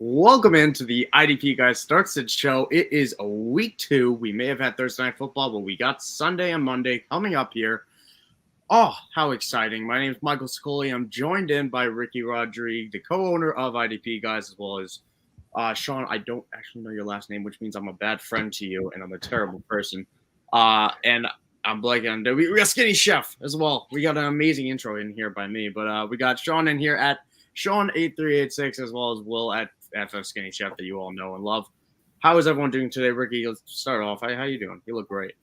Welcome into the IDP Guys Start show. It is a week 2. We may have had Thursday Night Football, but we got Sunday and Monday coming up here. Oh, how exciting. My name is Michael Scully. I'm joined in by Ricky Rodrigue, the co-owner of IDP Guys, as well as Sean. I don't actually know your last name, which means I'm a bad friend to you, and I'm a terrible person. And I'm blanking on we got Skinny Chef as well. We got an amazing intro in here by me, but we got Sean in here at Sean8386, as well as Will at FF Skinny Chef that you all know and love. How is everyone doing today, Ricky? Let's start off. How you doing? You look great.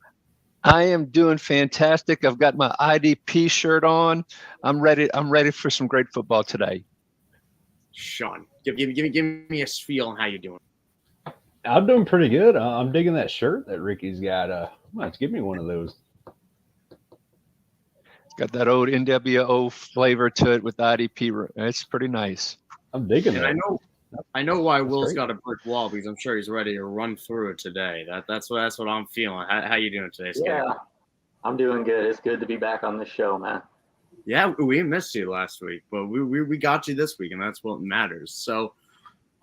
I am doing fantastic. I've got my IDP shirt on. I'm ready for some great football today. Sean, give me a spiel on how you're doing. I'm doing pretty good. I'm digging that shirt that Ricky's got. Let's give me one of those. It's got that old NWO flavor to it with IDP. It's pretty nice. I'm digging it. I know why Will's got a brick wall, because I'm sure he's ready to run through it today. That's what I'm feeling. How you doing today, Skinny? Yeah, I'm doing good. It's good to be back on the show, man. Yeah, we missed you last week, but we got you this week, and that's what matters. So,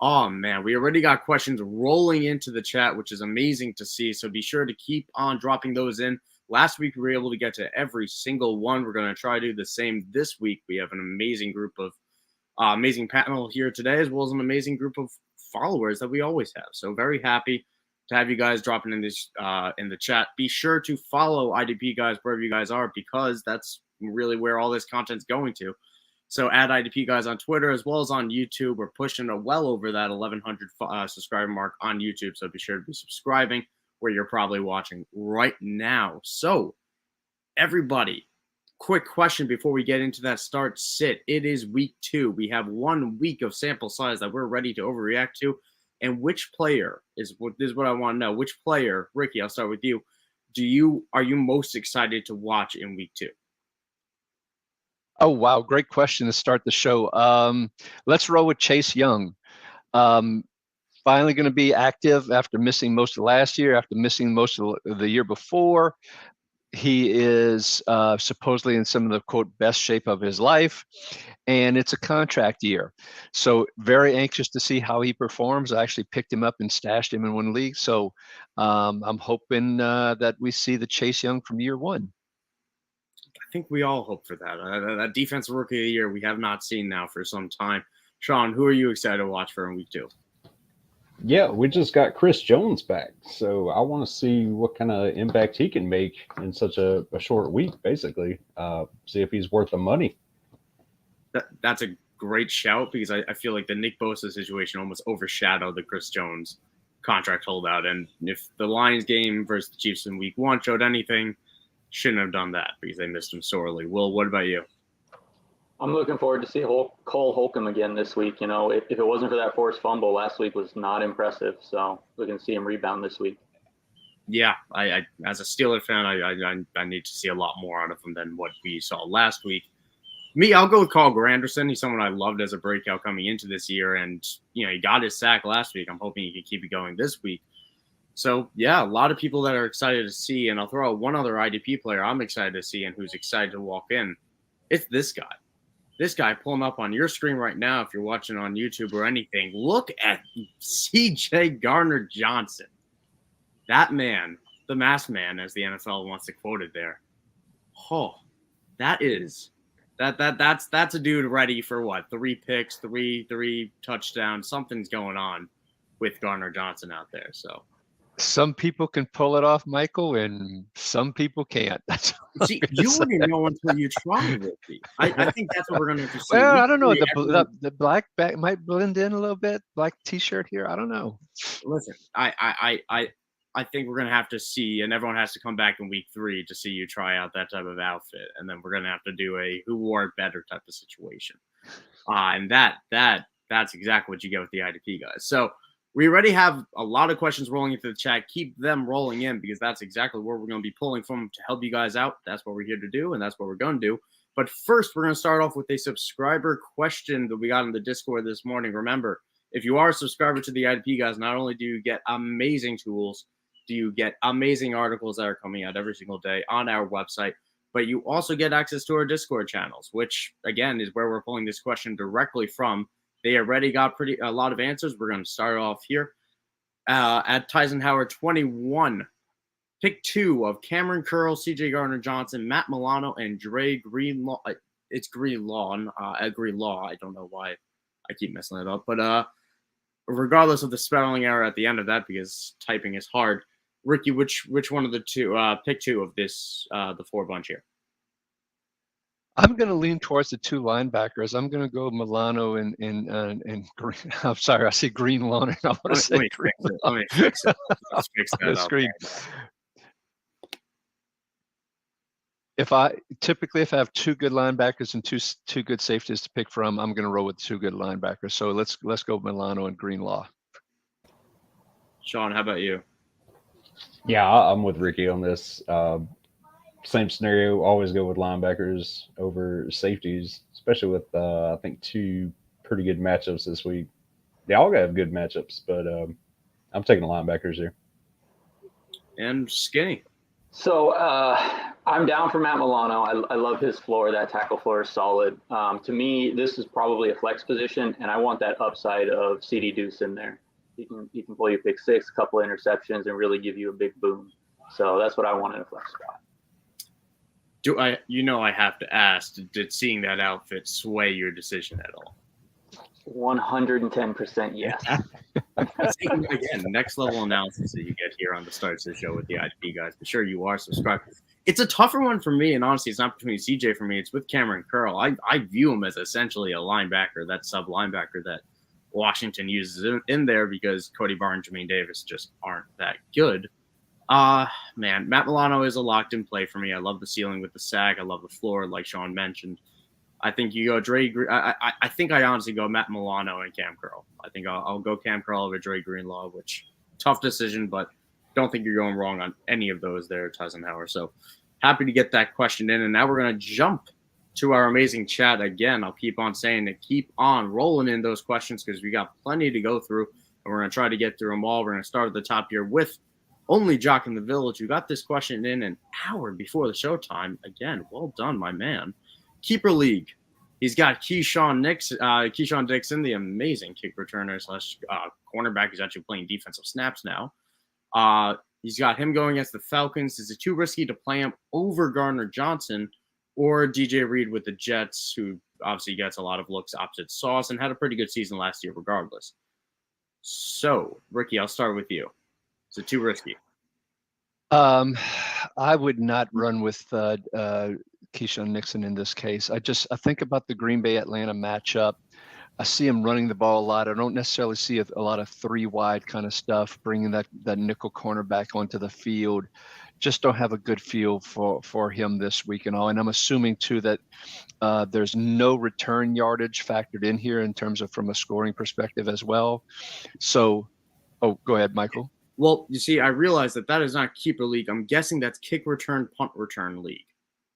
oh man, we already got questions rolling into the chat, which is amazing to see. So be sure to keep on dropping those in. Last week we were able to get to every single one. We're going to try to do the same this week. We have an amazing group of amazing panel here today, as well as an amazing group of followers that we always have. So very happy to have you guys dropping in this in the chat. Be sure to follow IDP Guys wherever you guys are, because that's really where all this content's going to. So add IDP Guys on Twitter as well as on YouTube. We're pushing well over that 1,100 subscriber mark on YouTube. So be sure to be subscribing where you're probably watching right now. So everybody, quick question before we get into that start sit. It is week 2. We have 1 week of sample size that we're ready to overreact to. And which player is what I want to know. Which player, Ricky, I'll start with you. Are you most excited to watch in week 2? Oh, wow. Great question to start the show. Let's roll with Chase Young. Finally going to be active after missing most of last year, after missing most of the year before. He is supposedly in some of the, quote, best shape of his life, and it's a contract year. So very anxious to see how he performs. I actually picked him up and stashed him in one league. So I'm hoping that we see the Chase Young from year 1. I think we all hope for that. That defensive rookie of the year we have not seen now for some time. Sean, who are you excited to watch for in week 2? Yeah, we just got Chris Jones back, so I want to see what kind of impact he can make in such a short week, basically. See if he's worth the money. That's a great shout, because I feel like the Nick Bosa situation almost overshadowed the Chris Jones contract holdout. And if the Lions game versus the Chiefs in week 1 showed anything, shouldn't have done that because they missed him sorely. Will, what about you? I'm looking forward to see Cole Holcomb again this week. You know, if it wasn't for that forced fumble last week, was not impressive. So looking to see him rebound this week. Yeah, I as a Steelers fan, I need to see a lot more out of him than what we saw last week. I'll go with Carl Granderson. He's someone I loved as a breakout coming into this year, and he got his sack last week. I'm hoping he can keep it going this week. So yeah, a lot of people that are excited to see, and I'll throw out one other IDP player I'm excited to see and who's excited to walk in. It's this guy. This guy pulling up on your screen right now, if you're watching on YouTube or anything. Look at CJ Gardner-Johnson. That man, the masked man, as the NFL wants to quote it there. Oh, that's a dude ready for what? 3 picks, three touchdowns. Something's going on with Gardner-Johnson out there. So some people can pull it off, Michael, and some people can't. See, you wouldn't know until you try, Ricky. I think that's what we're going to have to see. Well, I don't know. The black back might blend in a little bit. Black T-shirt here. I don't know. Listen, I think we're going to have to see, and everyone has to come back in week 3 to see you try out that type of outfit, and then we're going to have to do a who wore it better type of situation. And that's exactly what you get with the IDP guys. So we already have a lot of questions rolling into the chat. Keep them rolling in, because that's exactly where we're going to be pulling from to help you guys out. That's what we're here to do, and that's what we're going to do. But first, we're going to start off with a subscriber question that we got in the Discord this morning. Remember, if you are a subscriber to the IDP guys, not only do you get amazing tools, do you get amazing articles that are coming out every single day on our website, but you also get access to our Discord channels, which, again, is where we're pulling this question directly from. they already got a lot of answers. We're going to start off here. At Tysenhauer 21, pick 2 of Cameron Curl, CJ Gardner-Johnson, Matt Milano, and Dre Greenlaw. It's Greenlaw. Greenlaw. I don't know why I keep messing it up. But regardless of the spelling error at the end of that, because typing is hard, Ricky, which one of the two? Pick 2 of this, the 4 bunch here. I'm going to lean towards the 2 linebackers. I'm going to go Milano and Green. I'm sorry, I see Greenlaw. And I want to say Greenlaw. Let me fix it. Let's fix that on the screen. If I have 2 good linebackers and two good safeties to pick from, I'm going to roll with 2 good linebackers. So let's go Milano and Greenlaw. Sean, how about you? Yeah, I'm with Ricky on this. Same scenario. Always go with linebackers over safeties, especially with I think 2 pretty good matchups this week. They all have good matchups, but I'm taking the linebackers here. And Skinny. So I'm down for Matt Milano. I love his floor. That tackle floor is solid. To me, this is probably a flex position, and I want that upside of CD Deuce in there. He can pull you pick 6, a couple of interceptions, and really give you a big boom. So that's what I want in a flex spot. I have to ask, did seeing that outfit sway your decision at all? 110% yes. Again, next level analysis that you get here on the Starts of the Show with the IDP guys. Be sure you are subscribed. It's a tougher one for me, and honestly, it's not between CJ for me. It's with Cameron Curl. I view him as essentially a linebacker, that sub linebacker that Washington uses in there because Cody Barnes and Jermaine Davis just aren't that good. Man, Matt Milano is a locked-in play for me. I love the ceiling with the sack. I love the floor, like Sean mentioned. I think you go Dre. I think I honestly go Matt Milano and Cam Curl. I think I'll go Cam Curl over Dre Greenlaw, which tough decision, but don't think you're going wrong on any of those there, Tysenhauer. So happy to get that question in. And now we're going to jump to our amazing chat again. I'll keep on saying to keep on rolling in those questions because we got plenty to go through, and we're going to try to get through them all. We're going to start at the top here with Only Jock in the Village, who got this question in an hour before the show time. Again, well done, my man. Keeper League. He's got Keyshawn Dixon, the amazing kick returner / cornerback. He's actually playing defensive snaps now. He's got him going against the Falcons. Is it too risky to play him over Gardner-Johnson or DJ Reed with the Jets, who obviously gets a lot of looks opposite Sauce and had a pretty good season last year regardless? So, Ricky, I'll start with you. Is it too risky? I would not run with Keyshawn Nixon in this case. I think about the Green Bay Atlanta matchup. I see him running the ball a lot. I don't necessarily see a lot of 3 wide kind of stuff, bringing that nickel cornerback onto the field. Just don't have a good feel for him this week and all. And I'm assuming too that there's no return yardage factored in here in terms of from a scoring perspective as well. So, go ahead, Michael. Well, you see, I realize that is not Keeper League. I'm guessing that's Kick Return, Punt Return League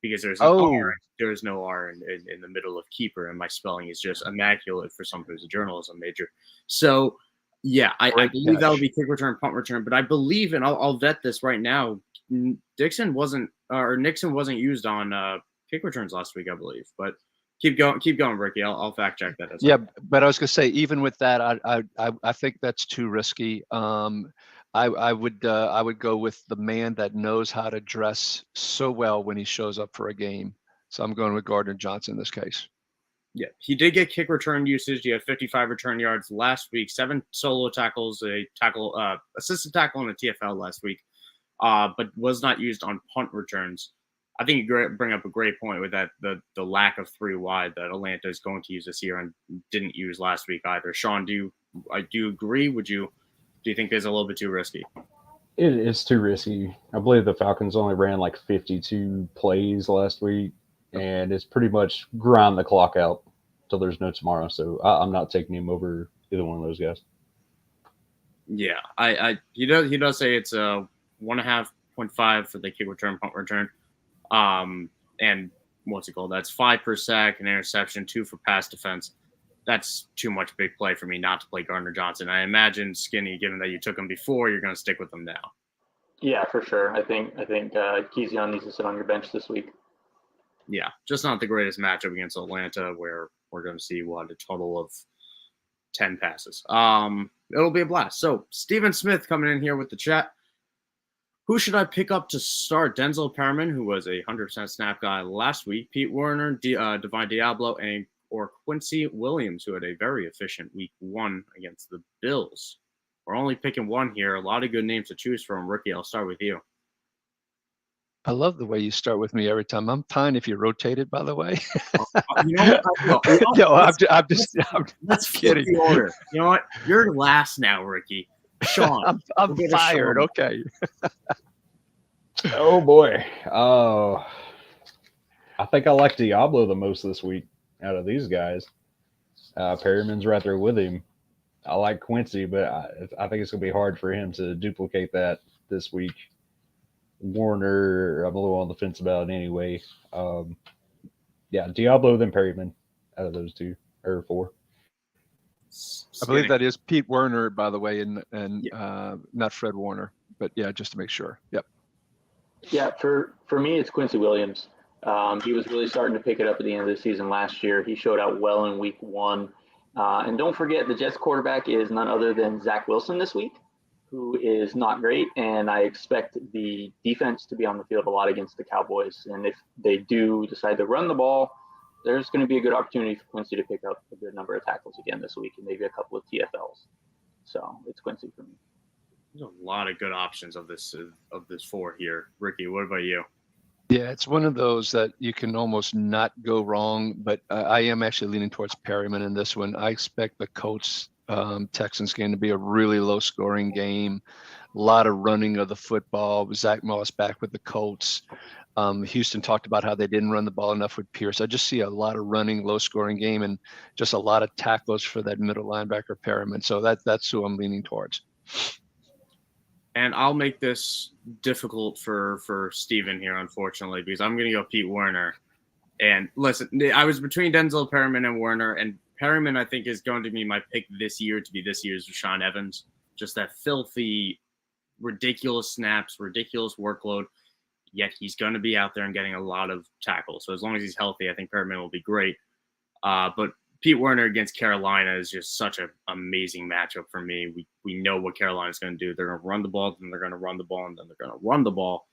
because there's no R. There's no R in the middle of Keeper, and my spelling is just immaculate for someone who's a journalism major. So, yeah, I believe that would be Kick Return, Punt Return. But I believe, and I'll vet this right now, Nixon wasn't used on kick returns last week, I believe. But keep going, Ricky. I'll fact check that. Yeah, but I was gonna say, even with that, I think that's too risky. I would go with the man that knows how to dress so well when he shows up for a game. So I'm going with Gardner-Johnson in this case. Yeah, he did get kick return usage. He had 55 return yards last week, 7 solo tackles, assisted tackle, and a TFL last week, but was not used on punt returns. I think you bring up a great point with that the lack of 3 wide that Atlanta is going to use this year and didn't use last week either. Sean, do you agree? Do you think it's a little bit too risky? It's too risky. I believe the Falcons only ran like 52 plays last week, and it's pretty much grind the clock out till there's no tomorrow. So I'm not taking him over either one of those guys. Yeah, he does say it's a 1.5 for the kick return, punt return, and what's it called? That's 5 per sack, an interception, 2 for pass defense. That's too much big play for me not to play Gardner-Johnson. I imagine, Skinny, given that you took him before, you're going to stick with him now. Yeah, for sure. I think Keyshawn needs to sit on your bench this week. Yeah, just not the greatest matchup against Atlanta, where we're going to see a total of 10 passes. It'll be a blast. So Steven Smith coming in here with the chat. Who should I pick up to start? Denzel Perriman, who was a 100% snap guy last week, Pete Werner, Divine Diablo, or Quincy Williams, who had a very efficient week 1 against the Bills. We're only picking one here. A lot of good names to choose from. Ricky, I'll start with you. I love the way you start with me every time. I'm fine if you rotate it, by the way. Let's flip the order. You know what? You're last now, Ricky. Sean, I'm fired. Okay. Oh boy. I think I like Diablo the most this week out of these guys. Perriman's right there with him. I like Quincy, but I think it's going to be hard for him to duplicate that this week. Warner, I'm a little on the fence about it anyway. Diablo, then Perriman out of those 2 or 4. I believe that is Pete Werner, by the way, and not Fred Warner. But yeah, just to make sure. Yep. Yeah, for me, it's Quincy Williams. He was really starting to pick it up at the end of the season last year. He showed out well in week 1. And don't forget, the Jets quarterback is none other than Zach Wilson this week, who is not great. And I expect the defense to be on the field a lot against the Cowboys. And if they do decide to run the ball, there's going to be a good opportunity for Quincy to pick up a good number of tackles again this week and maybe a couple of TFLs. So it's Quincy for me. There's a lot of good options of this 4 here. Ricky, what about you? Yeah, it's one of those that you can almost not go wrong, but I am actually leaning towards Perriman in this one. I expect the Colts Texans game to be a really low scoring game. A lot of running of the football. Zach Moss back with the Colts. Houston talked about how they didn't run the ball enough with Pierce. I just see a lot of running, low scoring game and just a lot of tackles for that middle linebacker Perriman. So that's who I'm leaning towards. And I'll make this difficult for Steven here, unfortunately, because I'm going to go Pete Werner. And listen, I was between Denzel Perriman and Werner, and Perriman, I think, is going to be my pick this year to be this year's Rashaan Evans. Just that filthy, ridiculous snaps, ridiculous workload, yet he's going to be out there and getting a lot of tackles. So as long as he's healthy, I think Perriman will be great. But Pete Werner against Carolina is just such an amazing matchup for me. We know what Carolina's going to do. They're going to run the ball, then they're going to run the ball, and then they're going to run the ball.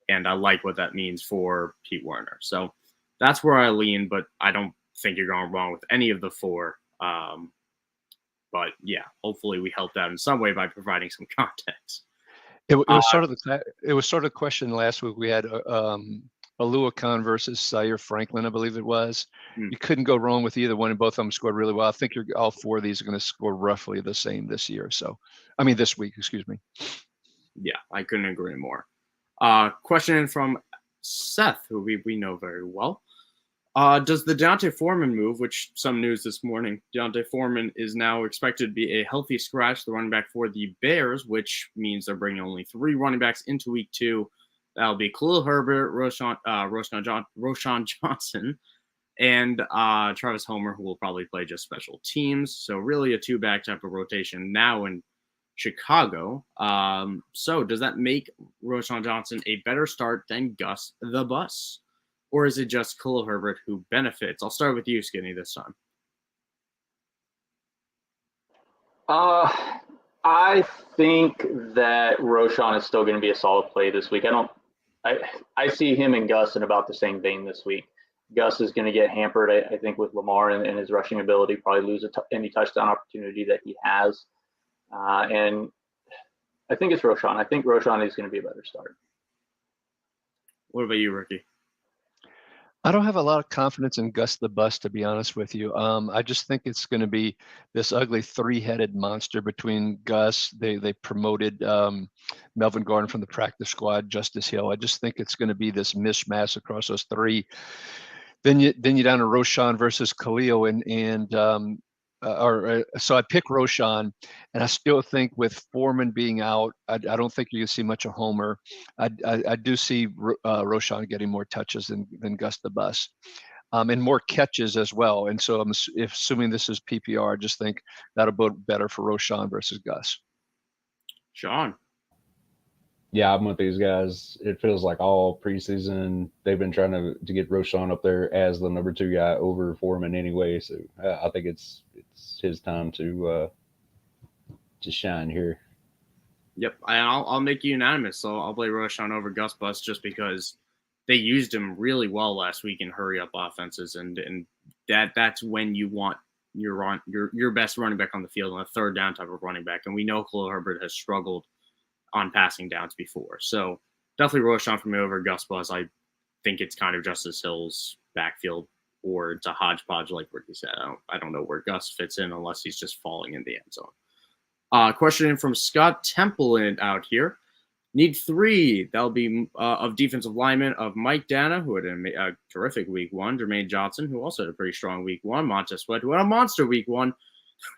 And I like what that means for Pete Werner. So that's where I lean, but I don't think you're going wrong with any of the 4. But yeah, hopefully we helped out in some way by providing some context. It was sort of the question last week. We had Alua Khan versus Zaire Franklin, I believe it was. You couldn't go wrong with either one, and both of them scored really well. I think all 4 of these are going to score roughly the same this week, excuse me. Yeah, I couldn't agree more. Question from Seth, who we know very well. Does the Deontay Foreman move, which some news this morning, Deontay Foreman is now expected to be a healthy scratch, the running back for the Bears, which means they're bringing only 3 running backs into week 2. That'll be Khalil Herbert, Roschon Johnson, and Travis Homer, who will probably play just special teams. So really a 2-back type of rotation now in Chicago. So does that make Roschon Johnson a better start than Gus the Bus? Or is it just Khalil Herbert who benefits? I'll start with you, Skinny, this time. I think that Roschon is still going to be a solid play this week. I see him and Gus in about the same vein this week. Gus is going to get hampered, I think, with Lamar and his rushing ability, probably lose any touchdown opportunity that he has. And I think it's Roschon. I think Roschon is going to be a better start. What about you, Ricky? I don't have a lot of confidence in Gus the Bus, to be honest with you. I just think it's going to be this ugly 3-headed monster between Gus. They promoted Melvin Gordon from the practice squad, Justice Hill. I just think it's going to be this mishmash across those 3. Then you down to Roschon versus Khalil, so I pick Roschon, and I still think with Foreman being out, I don't think you can see much of Homer. I do see Roschon getting more touches than Gus the Bus, and more catches as well. And so assuming this is PPR, I just think that'll be better for Roschon versus Gus. Sean. Yeah, I'm with these guys. It feels like all preseason they've been trying to get Roschon up there as the number 2 guy over Foreman anyway. So I think it's it's his time to shine here. Yep, I'll make you unanimous. So I'll play Roshan over Gus Bus just because they used him really well last week in hurry up offenses, and that's when you want your best running back on the field on a third down type of running back. And we know Khalil Herbert has struggled on passing downs before. So definitely Roshan for me over Gus Bus. I think it's kind of Justice Hill's backfield, or it's a hodgepodge like Ricky said. I don't know where Gus fits in unless he's just falling in the end zone. Question in from Scott Temple out here. Need 3. That'll be of defensive linemen of Mike Dana, who had a terrific week 1. Jermaine Johnson, who also had a pretty strong week 1. Montez Sweat, who had a monster week 1.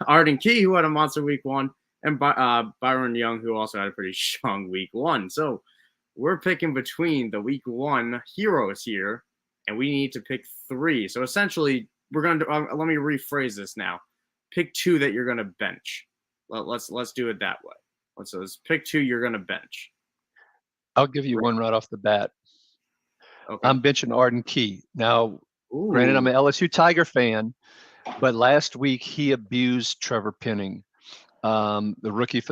Arden Key, who had a monster week 1. And Byron Young, who also had a pretty strong week 1. So we're picking between the week 1 heroes here, and we need to pick 3. So essentially, we're going to let me rephrase this now. Pick 2 that you're going to bench. Let's do it that way. Let's pick 2 you're going to bench. I'll give you one right off the bat. Okay. I'm benching Arden Key. Now, Ooh. granted, I'm an LSU Tiger fan, but last week he abused Trevor Penning, the rookie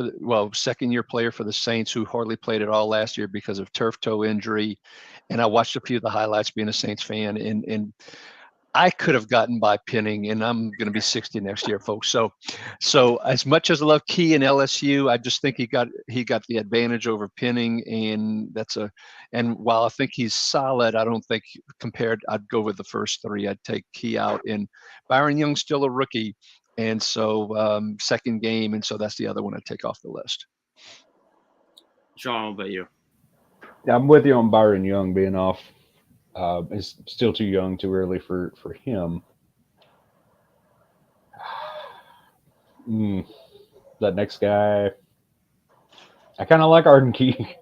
second-year player for the Saints, who hardly played at all last year because of turf toe injury. And I watched a few of the highlights being a Saints fan, and I could have gotten by Penning, and I'm going to be 60 next year, folks. So as much as I love Key and LSU, I just think he got the advantage over Penning, and while I think he's solid, I don't think I'd go with the first 3. I'd take Key out, and Byron Young's still a rookie, and so second game, and so that's the other one I'd take off the list. Sean, what about you? Yeah, I'm with you on Byron Young being off. Is still too young, too early for him. That next guy, I kind of like Arden Key.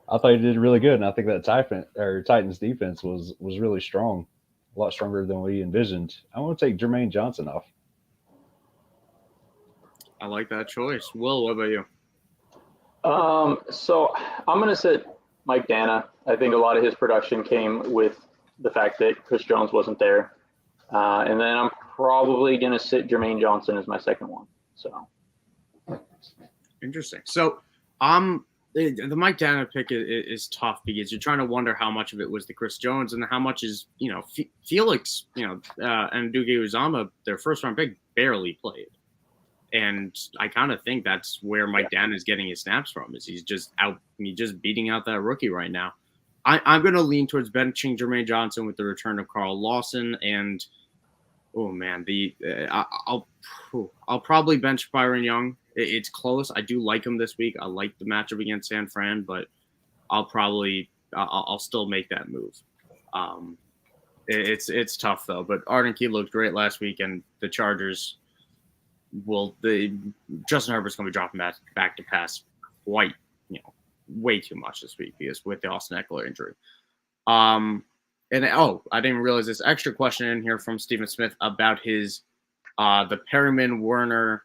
I thought he did really good, and I think that Titans defense was really strong, a lot stronger than we envisioned. I want to take Jermaine Johnson off. I like that choice. Will, what about you? So I'm going to sit Mike Dana. I think a lot of his production came with the fact that Chris Jones wasn't there. And then I'm probably going to sit Jermaine Johnson as my second one. So interesting. So the Mike Dana pick is tough because you're trying to wonder how much of it was the Chris Jones and how much is, Felix, and Duke Uzama, their first round pick, barely played. And I kind of think that's where Mike Dana is getting his snaps from, is he's just beating out that rookie right now. I'm going to lean towards benching Jermaine Johnson with the return of Carl Lawson, and I'll probably bench Byron Young. It's close. I do like him this week. I like the matchup against San Fran, but I'll still make that move. It's tough though. But Arden Key looked great last week, and the Chargers. Justin Herbert's going to be dropping back to pass quite, way too much this week because with the Austin Eckler injury. I didn't realize this extra question in here from Stephen Smith about his the Perriman, Werner,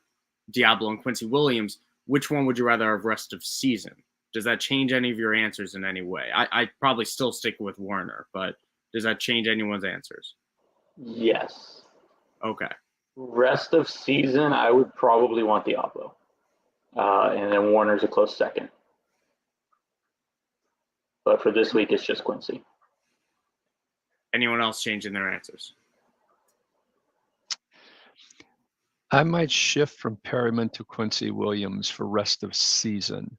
Diablo, and Quincy Williams. Which one would you rather have rest of season? Does that change any of your answers in any way? I'd probably still stick with Werner, but does that change anyone's answers? Yes. Okay. Rest of season, I would probably want Diablo. And then Warner's a close second. But for this week, it's just Quincy. Anyone else changing their answers? I might shift from Perryman to Quincy Williams for rest of season.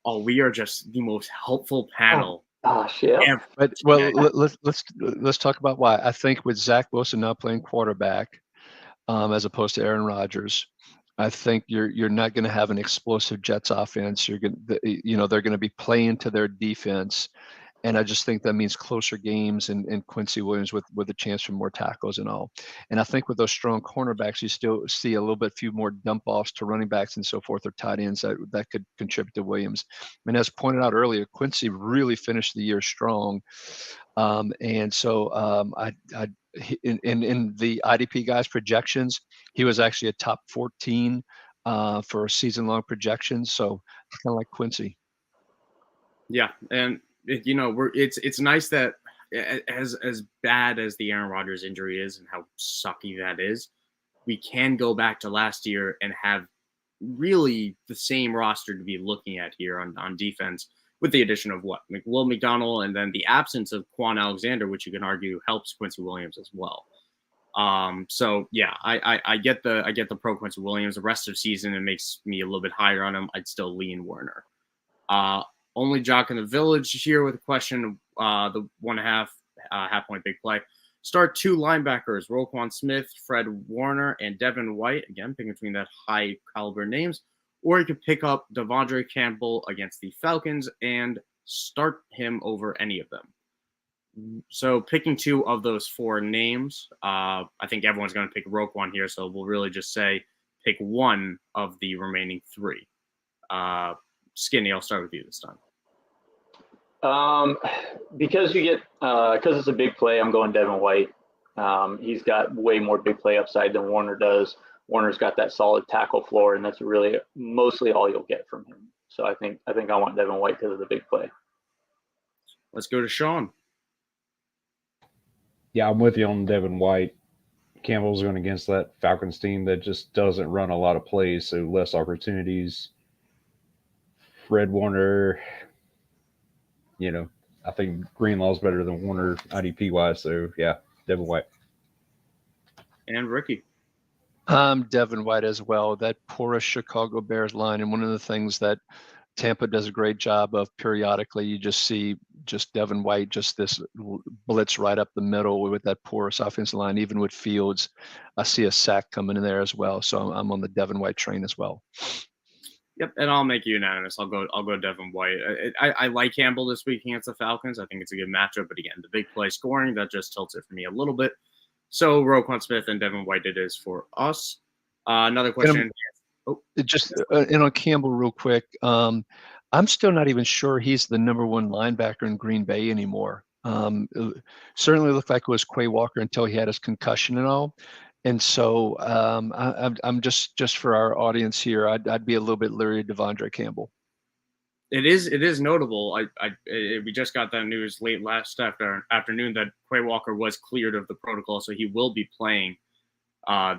Oh, we are just the most helpful panel. Oh shit! But let's talk about why. I think with Zach Wilson not playing quarterback, as opposed to Aaron Rodgers, I think you're not going to have an explosive Jets offense. They're going to be playing to their defense, and I just think that means closer games and Quincy Williams with a chance for more tackles and all. And I think with those strong cornerbacks, you still see a little bit few more dump offs to running backs and so forth, or tight ends that could contribute to Williams. And as pointed out earlier, Quincy really finished the year strong, and so in the IDP Guys projections, he was actually a top 14 for season-long projections. So kind of like Quincy. Yeah, and it's nice that as bad as the Aaron Rodgers injury is and how sucky that is, we can go back to last year and have really the same roster to be looking at here on defense, with the addition of Will McDonald, and then the absence of Quan Alexander, which you can argue helps Quincy Williams as well. So yeah, I get the pro Quincy Williams. The rest of the season, it makes me a little bit higher on him. I'd still lean Werner. Only Jock in the Village here with a question. The 1.5 half point big play. Start 2 linebackers: Roquan Smith, Fred Warner, and Devin White. Again, pick between that high caliber names. Or you could pick up Devondre Campbell against the Falcons and start him over any of them. So picking 2 of those 4 names, I think everyone's going to pick Roquan here. So we'll really just say pick 1 of the remaining 3. Skinny, I'll start with you this time. Because it's a big play, I'm going Devin White. He's got way more big play upside than Warner does. Warner's got that solid tackle floor, and that's really mostly all you'll get from him. So I think I want Devin White because of the big play. Let's go to Sean. Yeah, I'm with you on Devin White. Campbell's going against that Falcons team that just doesn't run a lot of plays, so less opportunities. Fred Warner, I think Greenlaw's better than Warner IDP wise. So yeah, Devin White. And Ricky. Devin White as well. That porous Chicago Bears line, and one of the things that Tampa does a great job of periodically, you just see Devin White, just this blitz right up the middle with that porous offensive line. Even with Fields, I see a sack coming in there as well. So I'm on the Devin White train as well. Yep, and I'll make you unanimous. I'll go Devin White. I like Campbell this week against the Falcons. I think it's a good matchup, but again, the big play scoring, that just tilts it for me a little bit. So Roquan Smith and Devin White it is for us. Another question. And on Campbell real quick, I'm still not even sure he's the number 1 linebacker in Green Bay anymore. It certainly looked like it was Quay Walker until he had his concussion and all. And so I'm just for our audience here, I'd be a little bit leery of Devondre Campbell. It is notable. We just got that news late last afternoon that Quay Walker was cleared of the protocol, so he will be playing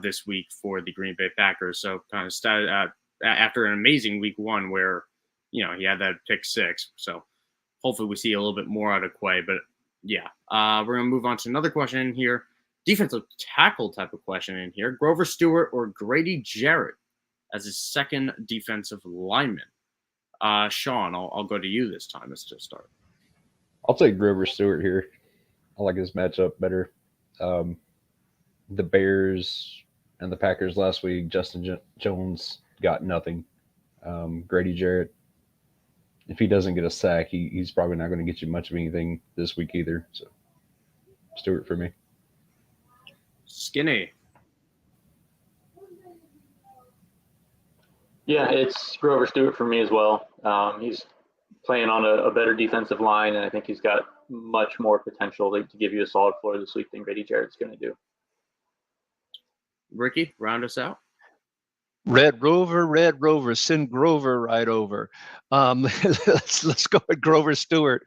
this week for the Green Bay Packers. So kind of after an amazing week 1 where he had that pick 6. So hopefully we see a little bit more out of Quay. But yeah, we're gonna move on to another question here. Defensive tackle type of question in here. Grover Stewart or Grady Jarrett as his second defensive lineman? Sean, I'll go to you this time as to start. I'll take Grover Stewart here. I like his matchup better. The Bears and the Packers last week, Justin Jones got nothing. Grady Jarrett, if he doesn't get a sack, he's probably not going to get you much of anything this week either. So Stewart for me. Skinny. Yeah, it's Grover Stewart for me as well. He's playing on a better defensive line, and I think he's got much more potential to give you a solid floor this week than Grady Jarrett's going to do. Ricky, round us out. Red Rover, send Grover right over. Let's go with Grover Stewart.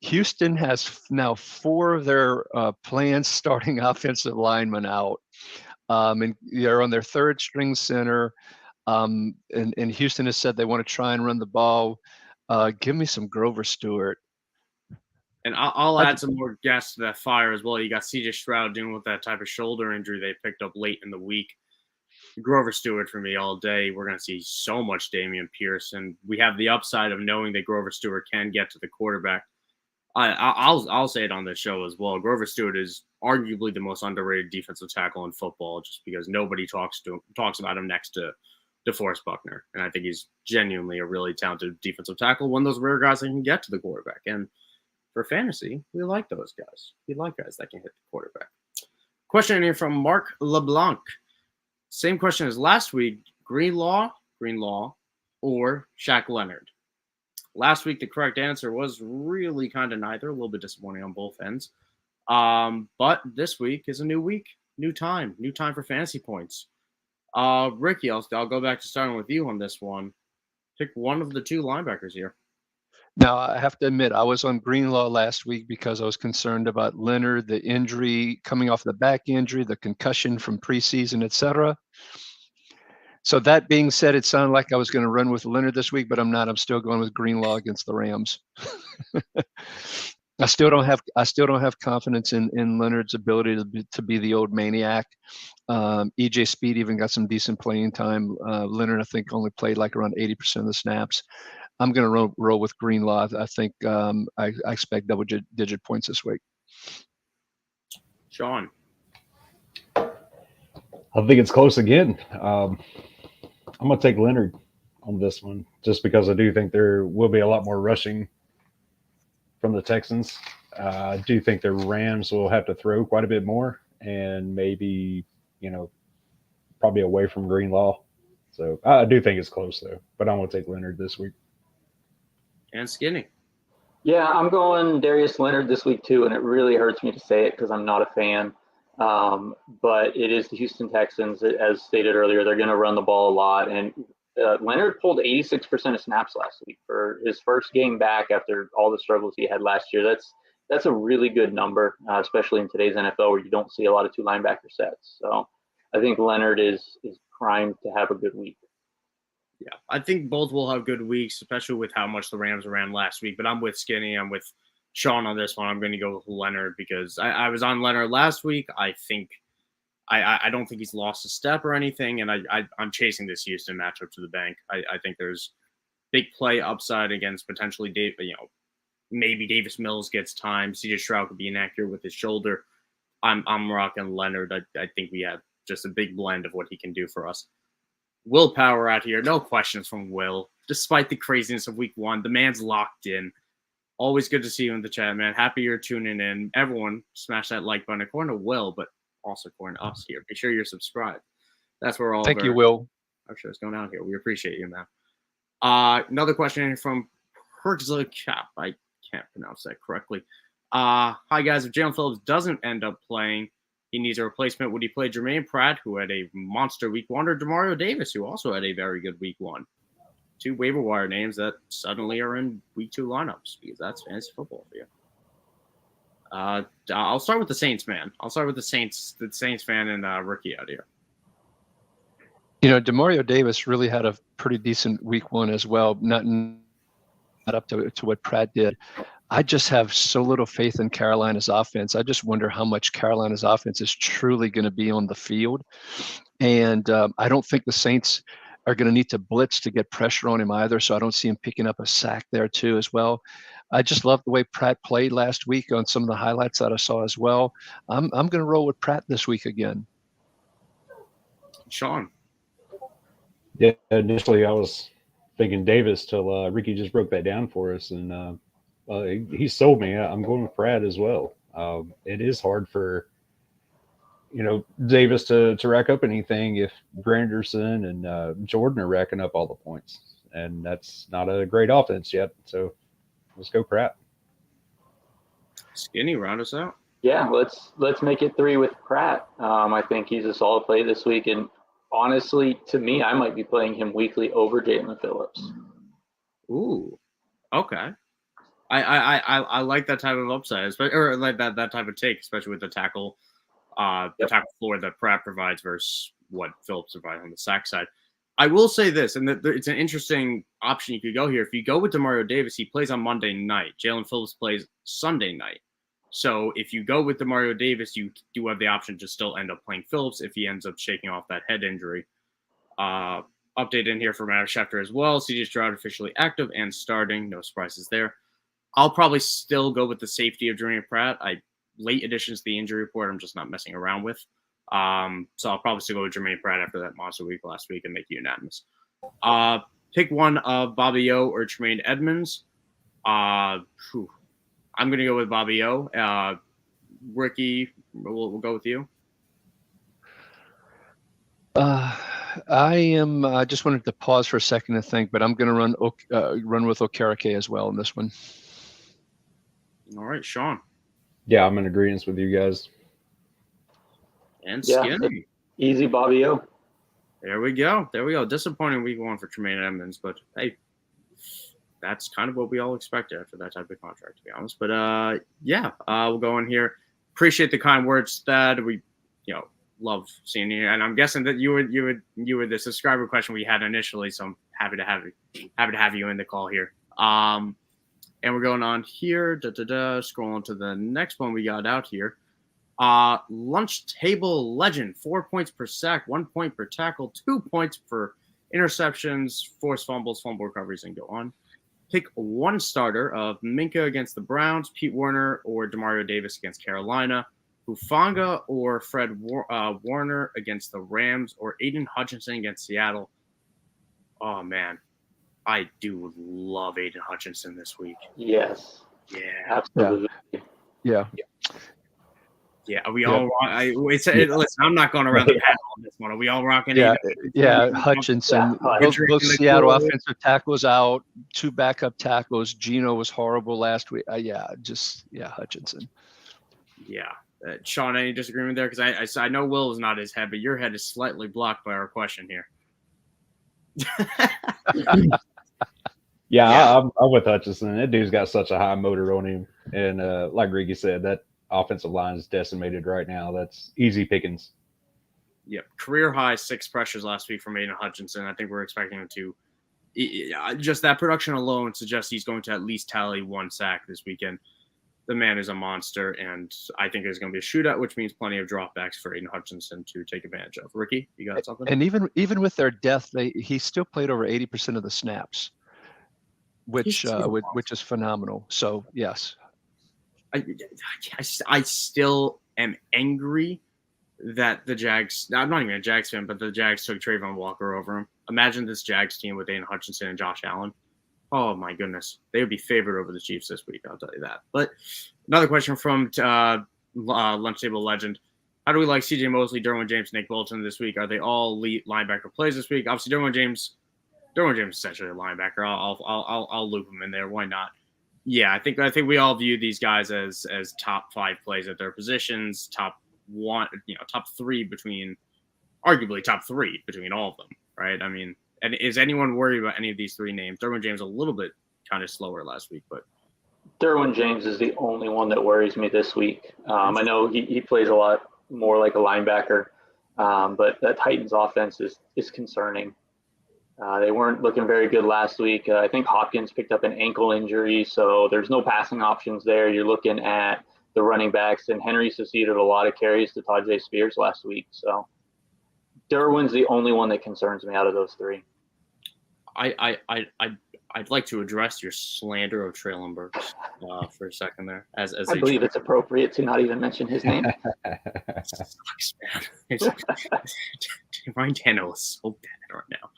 Houston has now 4 of their planned starting offensive linemen out, and they're on their 3rd string center. And Houston has said they want to try and run the ball. Give me some Grover Stewart. And I'll add some more gas to that fire as well. You got CJ Stroud dealing with that type of shoulder injury they picked up late in the week. Grover Stewart for me all day. We're going to see so much Dameon Pierce, and we have the upside of knowing that Grover Stewart can get to the quarterback. I'll say it on this show as well. Grover Stewart is arguably the most underrated defensive tackle in football, just because nobody talks about him next to DeForest Buckner, and I think he's genuinely a really talented defensive tackle. One of those rare guys that can get to the quarterback, and for fantasy, we like those guys. We like guys that can hit the quarterback. Question here from Mark LeBlanc. Same question as last week: Greenlaw, or Shaq Leonard? Last week, the correct answer was really kind of neither. A little bit disappointing on both ends. But this week is a new week, new time for fantasy points. Ricky, I'll go back to starting with you on this one. Pick one of the 2 linebackers here. Now, I have to admit, I was on Greenlaw last week because I was concerned about Leonard, the injury coming off the back injury, the concussion from preseason, etc. So that being said, it sounded like I was going to run with Leonard this week, but I'm not. I'm still going with Greenlaw against the Rams. I still don't have confidence in Leonard's ability to be the old maniac. EJ Speed even got some decent playing time. Leonard, I think, only played like around 80% of the snaps. I'm going to roll with Greenlaw. I think I expect double-digit points this week. Sean. I think it's close again. I'm going to take Leonard on this one just because I do think there will be a lot more rushing from the Texans. I do think the Rams will have to throw quite a bit more and maybe, probably away from Greenlaw. So I do think it's close, though. But I'm going to take Leonard this week. And Skinny. Yeah, I'm going Darius Leonard this week too, and it really hurts me to say it because I'm not a fan. But it is the Houston Texans, as stated earlier. They're going to run the ball a lot, and Leonard pulled 86% of snaps last week for his first game back after all the struggles he had last year. That's a really good number, especially in today's NFL where you don't see a lot of two linebacker sets. So I think Leonard is primed to have a good week. Yeah, I think both will have good weeks, especially with how much the Rams ran last week. But I'm with Skinny. I'm with Sean on this one. I'm going to go with Leonard because I was on Leonard last week. I think I don't think he's lost a step or anything, and I'm chasing this Houston matchup to the bank. I think there's big play upside against potentially Dave. Maybe Davis Mills gets time. CJ Stroud could be inaccurate with his shoulder. I'm rocking Leonard. I think we have just a big blend of what he can do for us. Willpower out here. No questions from Will. Despite the craziness of week one, the man's locked in. Always good to see you in the chat, man. Happy you're tuning in. Everyone, smash that like button. According to Will, but also according to us here. Make sure you're subscribed. That's where all Thank you, Will. Our show's going out here. We appreciate you, man. Another question from Hertzler Cap. I can't pronounce that correctly. Hi, guys. If Jalen Phillips doesn't end up playing, he needs a replacement. Would he play Jermaine Pratt, who had a monster week one, or Demario Davis, who also had a very good week one? Two waiver wire names that suddenly are in week two lineups because that's fantasy football for you. I'll start with the Saints, man. I'll start with the Saints fan and rookie out here. Demario Davis really had a pretty decent week one as well. Not up to what Pratt did. I just have so little faith in Carolina's offense. I just wonder how much Carolina's offense is truly going to be on the field. And I don't think the Saints are going to need to blitz to get pressure on him either. So I don't see him picking up a sack there too as well. I just love the way Pratt played last week on some of the highlights that I saw as well. I'm going to roll with Pratt this week again. Sean. Yeah, initially I was thinking Davis till Ricky just broke that down for us, and he sold me. I'm going with Pratt as well. It is hard for Davis to rack up anything if Granderson and Jordan are racking up all the points, and that's not a great offense yet. So let's go Pratt. Skinny, round us out. Yeah, let's make it 3 with Pratt. I think he's a solid play this week, and honestly, to me, I might be playing him weekly over Jalen Phillips. Ooh, okay. I like that type of upside, or like that type of take, especially with the tackle, the tackle floor that Pratt provides versus what Phillips provides on the sack side. I will say this, and it's an interesting option you could go here. If you go with Demario Davis, he plays on Monday night. Jalen Phillips plays Sunday night. So if you go with Demario Davis, you do have the option to still end up playing Phillips if he ends up shaking off that head injury. Update in here from Adam Schefter as well. CJ Stroud officially active and starting. No surprises there. I'll probably still go with the safety of Jermaine Pratt. Late additions to the injury report, I'm just not messing around with. So I'll probably still go with Jermaine Pratt after that monster week last week and make it unanimous. Pick one of Bobby O or Tremaine Edmonds. I'm going to go with Bobby O. Ricky, we'll go with you. I am. I just wanted to pause for a second to think, but I'm going to run with Okereke as well in this one. All right, Sean. Yeah, I'm in agreement with you guys. And Skinny. Easy Bobby O. There we go. Disappointing week one for Tremaine Edmonds, but hey, that's kind of what we all expect after that type of contract, to be honest. But we'll go in here. Appreciate the kind words, Thad. We, love seeing you, and I'm guessing that you were the subscriber question we had initially. So I'm happy to have you in the call here. And we're going on here. Scrolling to the next one we got out here. Lunch table legend, 4 points per sack, 1 point per tackle, 2 points for interceptions, forced fumbles, fumble recoveries, and go on. Pick one starter of Minka against the Browns, Pete Werner or Demario Davis against Carolina, Hufanga or Fred Warner against the Rams, or Aiden Hutchinson against Seattle. Oh, man. I do love Aiden Hutchinson this week. Yes. Yeah. Absolutely. Yeah. Yeah, are we all listen, I'm not going around the panel on this one. Are we all rocking? Hutchinson. Both Seattle offensive tackles out, 2 backup tackles. Gino was horrible last week. Hutchinson. Yeah. Sean, any disagreement there? Because I know Will is not his head, but your head is slightly blocked by our question here. I'm with Hutchinson. That dude's got such a high motor on him. And like Ricky said, that offensive line is decimated right now. That's easy pickings. Yep. Career high 6 pressures last week from Aiden Hutchinson. I think we're expecting him to. Just that production alone suggests he's going to at least tally 1 sack this weekend. The man is a monster, and I think there's going to be a shootout, which means plenty of dropbacks for Aiden Hutchinson to take advantage of. Ricky, you got something? And even with their death, he still played over 80% of the snaps, which is phenomenal. So yes, I still am angry that the Jags. I'm not even a Jags fan, but the Jags took Trayvon Walker over him. Imagine this Jags team with Aiden Hutchinson and Josh Allen. Oh, my goodness. They would be favored over the Chiefs this week, I'll tell you that. But another question from Lunch Table Legend. How do we like C.J. Mosley, Derwin James, Nick Bolton this week? Are they all elite linebacker plays this week? Obviously, Derwin James is essentially a linebacker. I'll loop him in there. Why not? Yeah, I think we all view these guys as top 5 plays at their positions, top 3 between all of them, right? I mean, and is anyone worried about any of these 3 names? Derwin James a little bit kind of slower last week, but Derwin James is the only one that worries me this week. I know he plays a lot more like a linebacker, but that Titans offense is concerning. They weren't looking very good last week. I think Hopkins picked up an ankle injury, so there's no passing options there. You're looking at the running backs, and Henry succeeded a lot of carries to Tajay Spears last week. So Derwin's the only one that concerns me out of those 3. I'd like to address your slander of Traylon Burks for a second there. As I believe it's appropriate to not even mention his name. Sucks, man. Ryan Tannehill is so bad right now.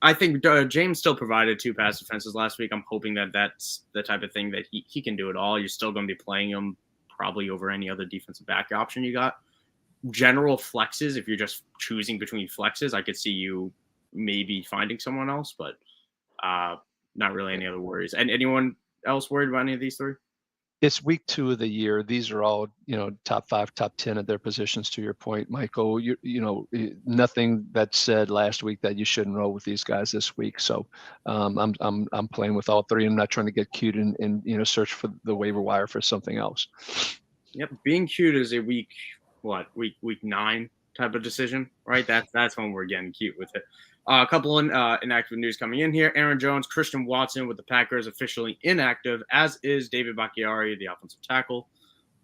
I think James still provided 2 pass defenses last week. I'm hoping that that's the type of thing that he can do it all. You're still going to be playing him probably over any other defensive back option you got. General flexes, if you're just choosing between flexes, I could see you maybe finding someone else, but not really any other worries. And anyone else worried about any of these 3? It's week 2 of the year. These are all, top 5, top 10 at their positions. To your point, Michael, nothing that said last week that you shouldn't roll with these guys this week. So I'm playing with all 3 and not trying to get cute and search for the waiver wire for something else. Yep, being cute is a week 9 type of decision, right? That's when we're getting cute with it. A couple inactive news coming in here. Aaron Jones, Christian Watson with the Packers officially inactive, as is David Bakhtiari, the offensive tackle.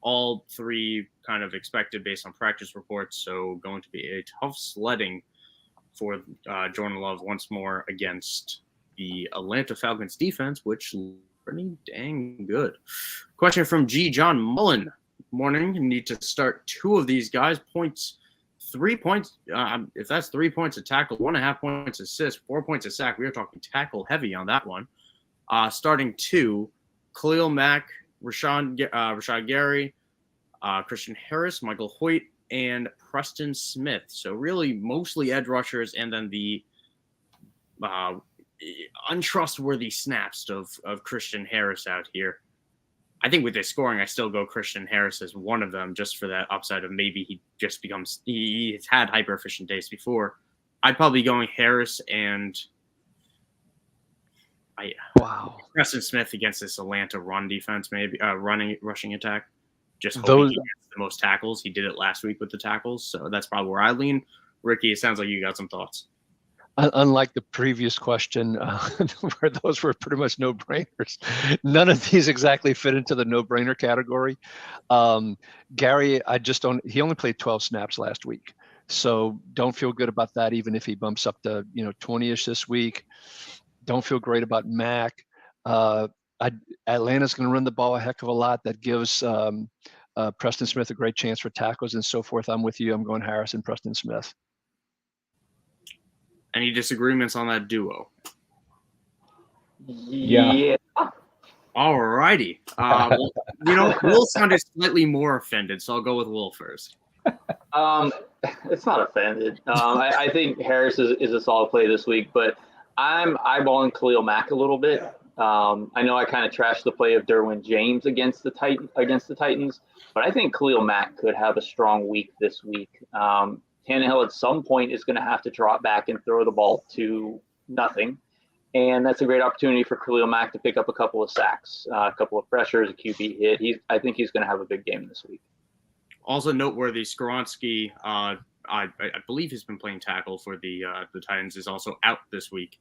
All 3 kind of expected based on practice reports, so going to be a tough sledding for Jordan Love once more against the Atlanta Falcons defense, which is pretty dang good. Question from G. John Mullen. Morning. You need to start 2 of these guys. 3 points. If that's 3 points a tackle, 1.5 points assist, 4 points a sack. We are talking tackle heavy on that one. Starting 2, Khalil Mack, Rashad Gary, Christian Harris, Michael Hoyt, and Preston Smith. So really mostly edge rushers, and then the untrustworthy snaps of Christian Harris out here. I think with his scoring, I still go Christian Harris as one of them, just for that upside of maybe he's had hyper efficient days before. I'd probably be going Harris and Wow. Preston Smith against this Atlanta run defense, maybe rushing attack. Just hoping Those- he gets the most tackles. He did it last week with the tackles, so that's probably where I lean. Ricky, it sounds like you got some thoughts. Unlike the previous question, where those were pretty much no-brainers, none of these exactly fit into the no-brainer category. Gary, he only played 12 snaps last week. So don't feel good about that, even if he bumps up to 20-ish this week. Don't feel great about Mac. Atlanta's going to run the ball a heck of a lot. That gives Preston Smith a great chance for tackles and so forth. I'm with you. I'm going Harris and Preston Smith. Any disagreements on that duo? Yeah. All righty. Will sounded slightly more offended, so I'll go with Will first. It's not offended. I think Harris is a solid play this week, but I'm eyeballing Khalil Mack a little bit. I know I kind of trashed the play of Derwin James against the Titans, but I think Khalil Mack could have a strong week this week. Tannehill at some point is going to have to drop back and throw the ball to nothing. And that's a great opportunity for Khalil Mack to pick up a couple of sacks, a couple of pressures, a QB hit. I think he's going to have a big game this week. Also noteworthy, Skoronski, I believe he's been playing tackle for the Titans, is also out this week.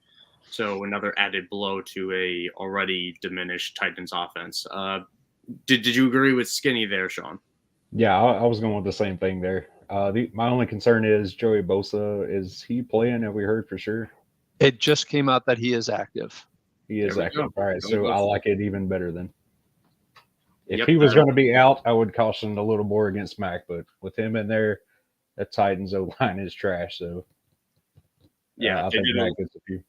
So another added blow to a already diminished Titans offense. Did you agree with Skinny there, Sean? Yeah, I was going with the same thing there. My only concern is Joey Bosa. Is he playing? Have we heard for sure? It just came out that he is active. He is active. Go. All right, so I like it even better then. If Yep. he was going to be out, I would caution a little more against Mac. But with him in there, the Titans O-line is trash. So Yeah, I think Mac gets a few.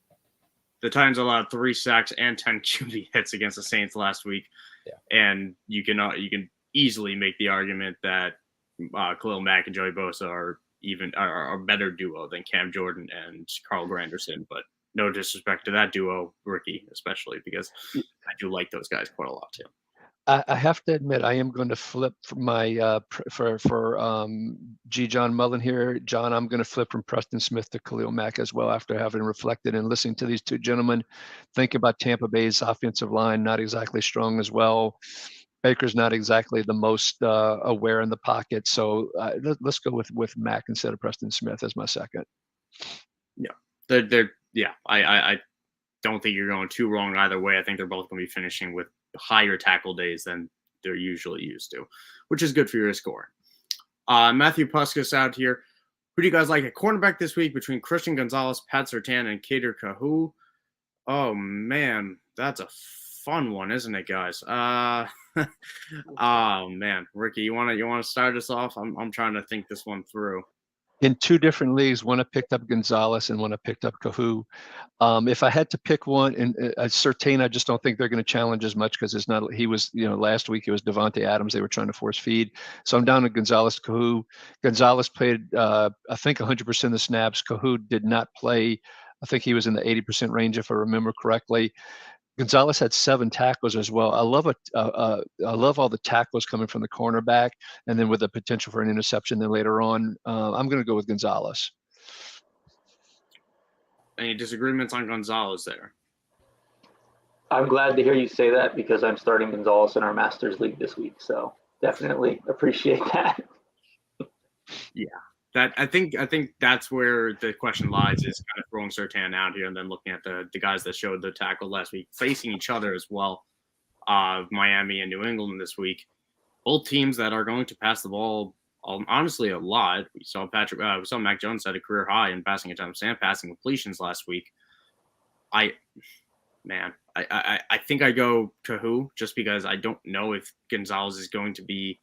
The Titans allowed 3 sacks and 10 QB hits against the Saints last week. Yeah. And you can easily make the argument that Khalil Mack and Joey Bosa are a better duo than Cam Jordan and Carl Granderson. But no disrespect to that duo, Ricky, especially, because I do like those guys quite a lot too. I have to admit, I am going to flip from my for G. John Mullen here. John, I'm going to flip from Preston Smith to Khalil Mack as well after having reflected and listening to these two gentlemen. Think about Tampa Bay's offensive line, not exactly strong as well. Baker's not exactly the most aware in the pocket. So let's go with Mack instead of Preston Smith as my second. Yeah, I don't think you're going too wrong either way. I think they're both going to be finishing with higher tackle days than they're usually used to, which is good for your score. Matthew Puskas out here. Who do you guys like at cornerback this week between Christian Gonzalez, Pat Surtain, and Kader Kahu? Oh man, that's a fun one, isn't it, guys? Oh man, Ricky, you wanna start us off? I'm trying to think this one through. In 2 different leagues, one I picked up Gonzalez and one I picked up Kahu. If I had to pick one, and Surtain, I just don't think they're going to challenge as much because it's not. He was, last week it was Devontae Adams. They were trying to force feed, so I'm down to Gonzalez, Kahu. Gonzalez played, I think 100% of the snaps. Kahu did not play. I think he was in the 80% range, if I remember correctly. Gonzalez had 7 tackles as well. I love all the tackles coming from the cornerback, and then with the potential for an interception. Then later on, I'm going to go with Gonzalez. Any disagreements on Gonzalez there? I'm glad to hear you say that because I'm starting Gonzalez in our Masters League this week. So definitely appreciate that. Yeah. I think that's where the question lies, is kind of throwing Surtain out here and then looking at the guys that showed the tackle last week facing each other as well. Miami and New England this week, both teams that are going to pass the ball honestly a lot. We saw Mac Jones set a career high in passing attempts and passing completions last week. I think I go Kahu just because I don't know if Gonzalez is going to be.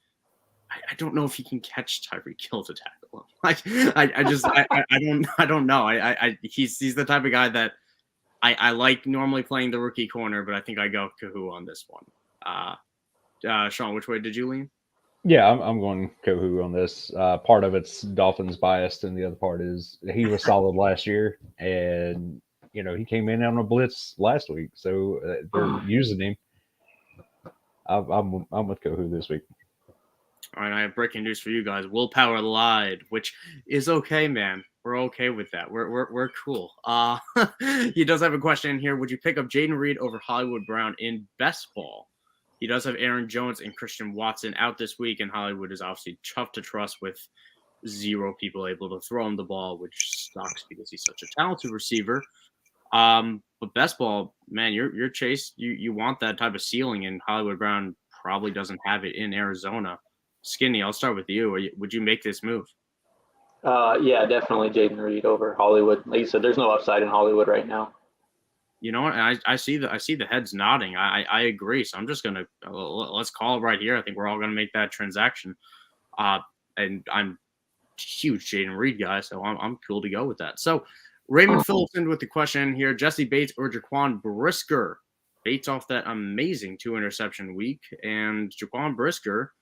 I don't know if he can catch Tyreek Hill to tackle him. I don't know. He's the type of guy that I like normally playing the rookie corner, but I think I go Kahu on this one. Sean, which way did you lean? Yeah, I'm going Kahu on this. Part of it's Dolphins biased, and the other part is he was solid last year, and he came in on a blitz last week, so they're using him. I'm with Kahu this week. All right, I have breaking news for you guys. Willpower lied, which is okay, man. We're okay with that. We're cool. He does have a question here. Would you pick up Jaden Reed over Hollywood Brown in best ball? He does have Aaron Jones and Christian Watson out this week, and Hollywood is obviously tough to trust with 0 people able to throw him the ball, which sucks because he's such a talented receiver. But best ball, man, you're Chase. You want that type of ceiling, and Hollywood Brown probably doesn't have it in Arizona. Skinny, I'll start with you. Would you make this move? Yeah, definitely Jaden Reed over Hollywood. Like you said, there's no upside in Hollywood right now. You know what? I see the heads nodding. I agree. So I'm just gonna let's call it right here. I think we're all gonna make that transaction. And I'm a huge Jaden Reed guy, so I'm cool to go with that. So Raymond Phillips in with the question here: Jesse Bates or Jaquan Brisker? Bates off that amazing 2-interception week, and Jaquan Brisker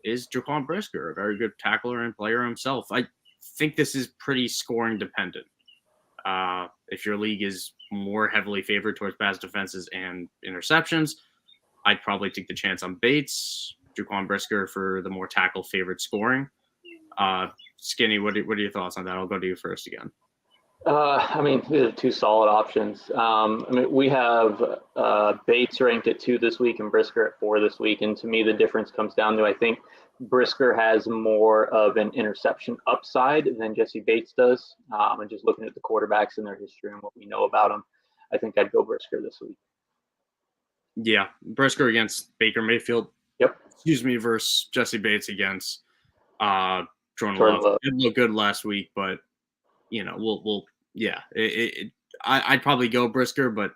is Jaquan Brisker, a very good tackler and player himself. I think this is pretty scoring dependent. If your league is more heavily favored towards pass defenses and interceptions, I'd probably take the chance on Bates, Jaquan Brisker for the more tackle favored scoring. Skinny, what are your thoughts on that? I'll go to you first again. I mean, these are 2 solid options. I mean, we have Bates ranked at 2 this week and Brisker at 4 this week. And to me, the difference comes down to, I think Brisker has more of an interception upside than Jesse Bates does. And just looking at the quarterbacks and their history and what we know about them, I think I'd go Brisker this week. Yeah, Brisker against Baker Mayfield. Yep. Excuse me, versus Jesse Bates against Jordan Love. Love. It looked good last week, but we'll yeah. I'd probably go Brisker, but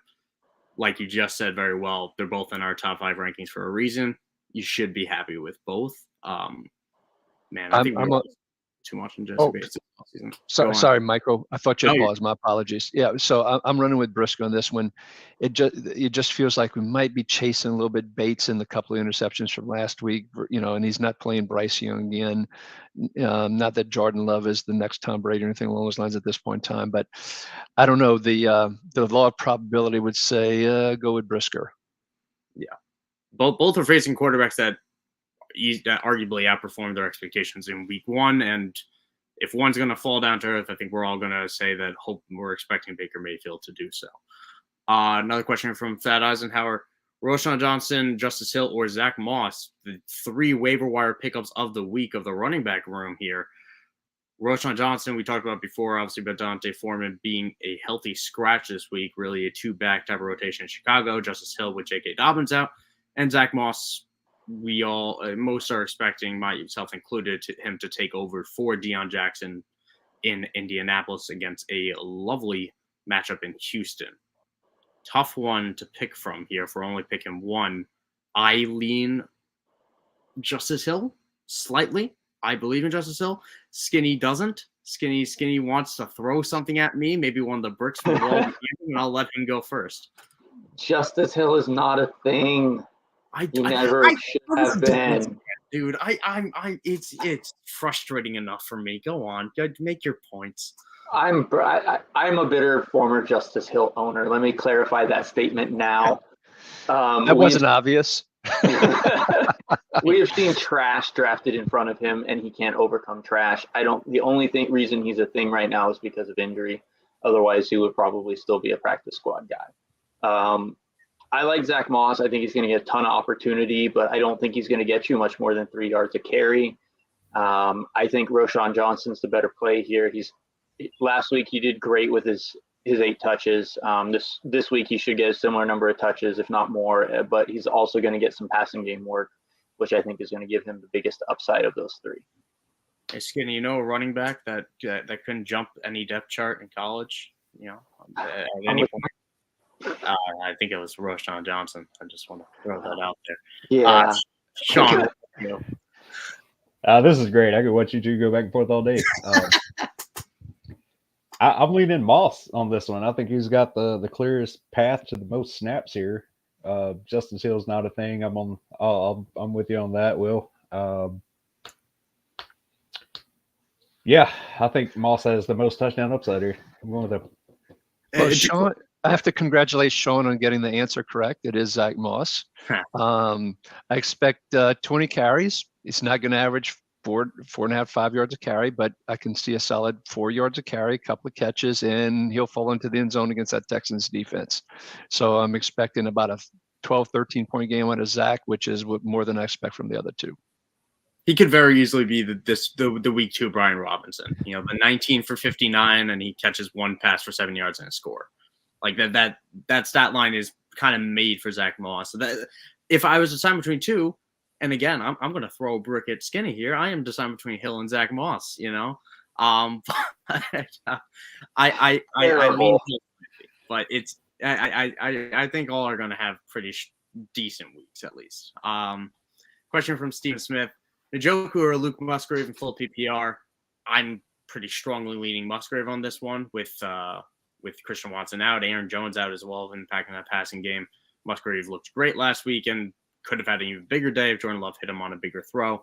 like you just said very well, they're both in our top 5 rankings for a reason. You should be happy with both. Man, I think we're too much in Jesse Bates this season. Sorry, Michael. I thought you had paused. My apologies. Yeah, so I'm running with Brisker on this one. It just feels like we might be chasing a little bit Bates in the couple of interceptions from last week, and he's not playing Bryce Young again. Not that Jordan Love is the next Tom Brady or anything along those lines at this point in time, but I don't know. The law of probability would say go with Brisker. Yeah, both are facing quarterbacks that arguably outperformed their expectations in week 1, and if one's going to fall down to earth, I think we're all going to say that we're expecting Baker Mayfield to do so. Another question from Thad Eisenhower: Roschon Johnson, Justice Hill, or Zach Moss? The 3 waiver wire pickups of the week of the running back room here. Roschon Johnson, we talked about before, obviously, but Dante Foreman being a healthy scratch this week, really a 2-back type of rotation in Chicago. Justice Hill with J.K. Dobbins out, and Zach Moss, we all, most are expecting, myself included, him to take over for Deion Jackson in Indianapolis against a lovely matchup in Houston. Tough one to pick from here. If we're only picking one, I lean Justice Hill slightly. I believe in Justice Hill. Skinny doesn't. Skinny wants to throw something at me, maybe one of the bricks from the wall, and I'll let him go first. Justice Hill is not a thing. You never should have been. Dude, it's frustrating enough for me. Go on, make your points. I'm a bitter former Justice Hill owner. Let me clarify that statement now. That wasn't obvious. We have seen trash drafted in front of him, and he can't overcome trash. The only reason he's a thing right now is because of injury. Otherwise, he would probably still be a practice squad guy. I like Zach Moss. I think he's going to get a ton of opportunity, but I don't think he's going to get you much more than 3 yards a carry. I think Roschon Johnson's the better play here. Last week he did great with his 8 touches. This week he should get a similar number of touches, if not more. But he's also going to get some passing game work, which I think is going to give him the biggest upside of those 3. Hey, Skinny, a running back that couldn't jump any depth chart in college, at any point. I think it was Roschon Johnson. I just want to throw that out there. Yeah. Sean. This is great. I could watch you two go back and forth all day. I'm leaning Moss on this one. I think he's got the clearest path to the most snaps here. Justice Hill's not a thing. I'm with you on that, Will. Yeah, I think Moss has the most touchdown upside here. I'm going with him. Well, Sean, I have to congratulate Sean on getting the answer correct. It is Zach Moss. I expect 20 carries. It's not going to average 4.5, 5 yards of carry, but I can see a solid 4 yards of carry, a couple of catches, and he'll fall into the end zone against that Texans defense. So I'm expecting about a 12, 13-point game out of Zach, which is more than I expect from the other two. He could very easily be the week 2 Brian Robinson. You know, the 19 for 59, and he catches one pass for 7 yards and a score. Like that stat line is kind of made for Zach Moss. So that if I was deciding between two, and again, I'm going to throw a brick at Skinny here. I am deciding between Hill and Zach Moss. You know, I lean, but it's I think all are going to have pretty decent weeks at least. Question from Steven Smith: Njoku or Luke Musgrave in full PPR? I'm pretty strongly leaning Musgrave on this one with Christian Watson out, Aaron Jones out as well, impacting that passing game. Musgrave looked great last week and could have had an even bigger day if Jordan Love hit him on a bigger throw.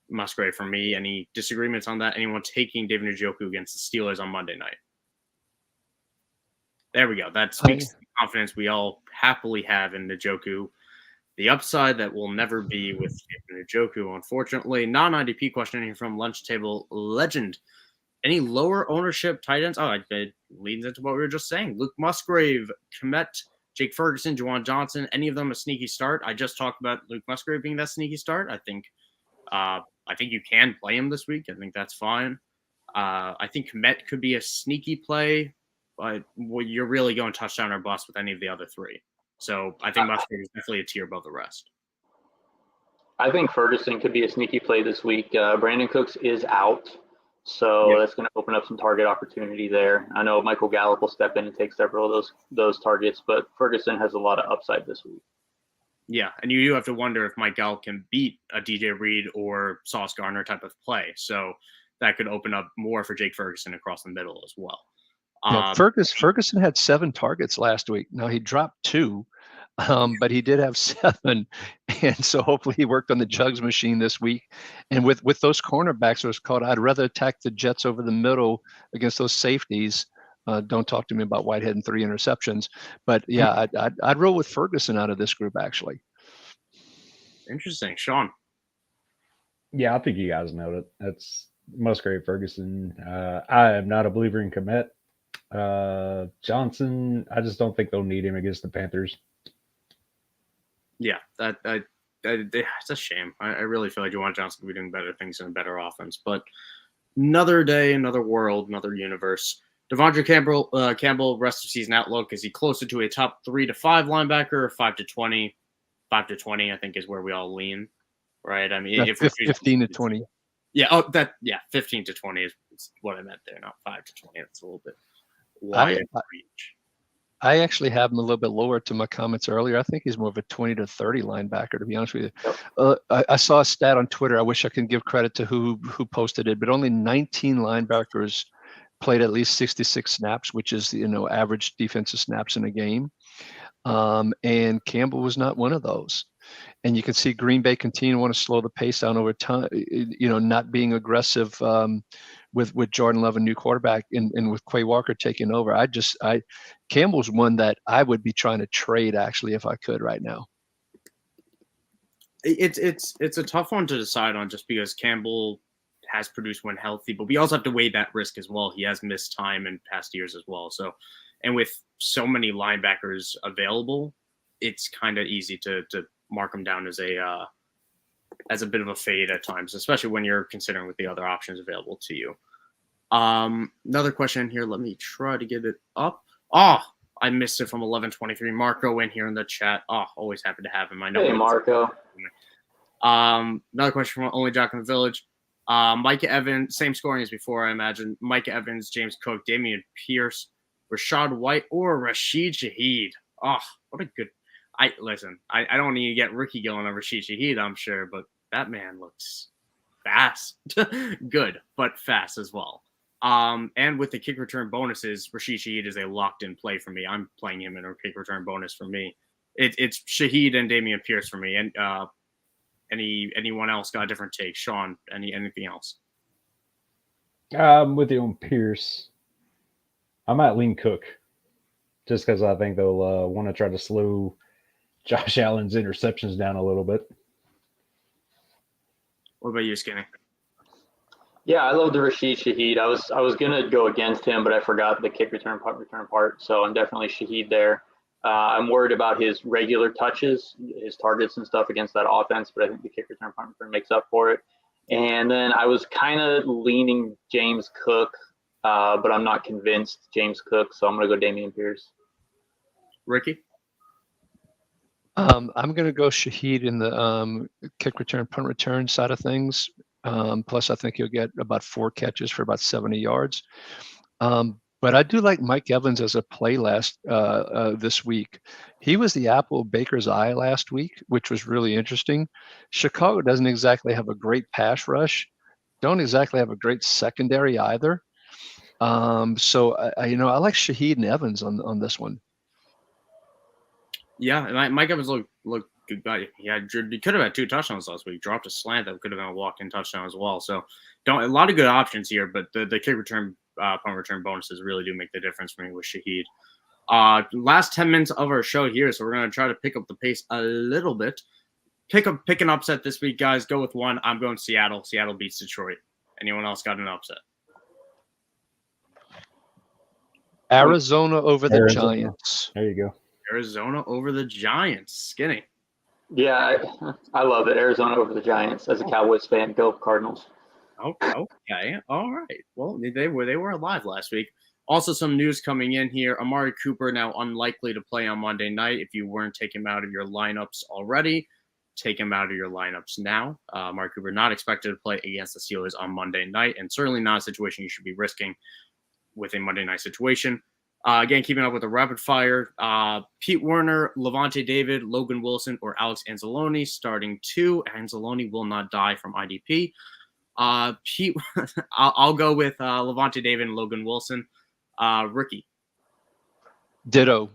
Musgrave for me. Any disagreements on that? Anyone taking David Njoku against the Steelers on Monday night? There we go. That speaks to the confidence we all happily have in Njoku. The upside that will never be with David Njoku, unfortunately. Non-IDP question here from Lunch Table Legend. Any lower ownership tight ends? Oh, it leads into what we were just saying. Luke Musgrave, Komet, Jake Ferguson, Juwan Johnson, any of them a sneaky start? I just talked about Luke Musgrave being that sneaky start. I think you can play him this week. I think that's fine. I think Komet could be a sneaky play, but you're really going touchdown or bust with any of the other three. So I think Musgrave is definitely a tier above the rest. I think Ferguson could be a sneaky play this week. Brandon Cooks is out. So that's going to open up some target opportunity there. I know Michael Gallup will step in and take several of those targets, but Ferguson has a lot of upside this week. Yeah, and you do have to wonder if Mike Gallup can beat a DJ Reed or Sauce Gardner type of play. So that could open up more for Jake Ferguson across the middle as well. Ferguson had 7 targets last week. Now he dropped 2, but he did have 7, and so hopefully he worked on the jugs machine this week. And with those cornerbacks, it was called. I'd rather attack the Jets over the middle against those safeties. Don't talk to me about Whitehead and 3 interceptions, but yeah, I'd roll with Ferguson out of this group actually. Interesting, Sean. Yeah, I think you guys know it. That's Musgrave, Ferguson. I am not a believer in Komet. Johnson, I just don't think they'll need him against the Panthers. Yeah, it's a shame. I really feel like Juwan Johnson could be doing better things in a better offense. But another day, another world, another universe. Devondre Campbell, rest of season outlook. Is he closer to a top 3 to 5 linebacker or 5 to 20? 5 to 20, I think, is where we all lean, right? I mean, if 15 to 20. Yeah, 15 to 20 is what I meant there, not 5 to 20. That's a little bit wide reach. I actually have him a little bit lower to my comments earlier. I think he's more of a 20 to 30 linebacker, to be honest with you. I saw a stat on Twitter. I wish I could give credit to who posted it, but only 19 linebackers played at least 66 snaps, which is average defensive snaps in a game. And Campbell was not one of those. And you can see Green Bay continue to want to slow the pace down over time, not being aggressive with Jordan Love, a new quarterback, and with Quay Walker taking over. Campbell's one that I would be trying to trade actually if I could right now. It's a tough one to decide on just because Campbell has produced when healthy, but we also have to weigh that risk as well. He has missed time in past years as well. So, and with so many linebackers available, it's kind of easy to mark him down as a bit of a fade at times, especially when you're considering with the other options available to you. Another question here. Let me try to get it up. I missed it from 1123. Marco in here in the chat. Always happy to have him. I know. Hey, Marco. Another question from Only Jock in the Village. Micah Evans, same scoring as before, I imagine. Micah Evans, James Cook, Damian Pierce, Rashad White, or Rashid Shaheed. What a good. I don't need to get Ricky going on Rashid Shaheed, I'm sure, but that man looks fast. Good, but fast as well. And with the kick return bonuses, Rashid Shaheed is a locked-in play for me. I'm playing him in a kick return bonus for me. It's Shaheed and Damian Pierce for me. And anyone else got a different take? Sean, anything else? With you on Pierce. I might lean Cook just because I think they'll want to try to slow Josh Allen's interceptions down a little bit. What about you, Skinny? Yeah, I love the Rashid Shaheed. I was gonna go against him, but I forgot the kick return, punt return part. So I'm definitely Shaheed there. I'm worried about his regular touches, his targets and stuff against that offense, but I think the kick return, punt return makes up for it. And then I was kind of leaning James Cook, but I'm not convinced James Cook, so I'm gonna go Dameon Pierce. Ricky? I'm going to go Shaheed in the kick return, punt return side of things. Plus, I think he'll get about 4 catches for about 70 yards. But I do like Mike Evans as a play this week. He was the apple of Baker's eye last week, which was really interesting. Chicago doesn't exactly have a great pass rush, don't exactly have a great secondary either. So I like Shaheed and Evans on this one. Yeah, Mike Evans looked good. He could have had 2 touchdowns last week. Dropped a slant that could have been a walk-in touchdown as well. So, a lot of good options here. But the kick return, punt return bonuses really do make the difference for me with Shaheed. Last 10 minutes of our show here, so we're gonna try to pick up the pace a little bit. Pick an upset this week, guys. Go with one. I'm going Seattle. Seattle beats Detroit. Anyone else got an upset? Arizona over the Arizona. Giants. There you go. Arizona over the Giants. Skinny. Yeah, I love it. Arizona over the Giants. As a Cowboys fan, go Cardinals. Okay. All right. Well, they were alive last week. Also, some news coming in here. Amari Cooper now unlikely to play on Monday night. If you weren't taking him out of your lineups already, take him out of your lineups now. Amari Cooper not expected to play against the Steelers on Monday night, and certainly not a situation you should be risking with a Monday night situation. Again, keeping up with the rapid fire, Pete Werner, Levante David, Logan Wilson, or Alex Anzalone starting 2. Anzalone will not die from IDP. Pete, I'll go with Levante David and Logan Wilson. Ricky. Ditto.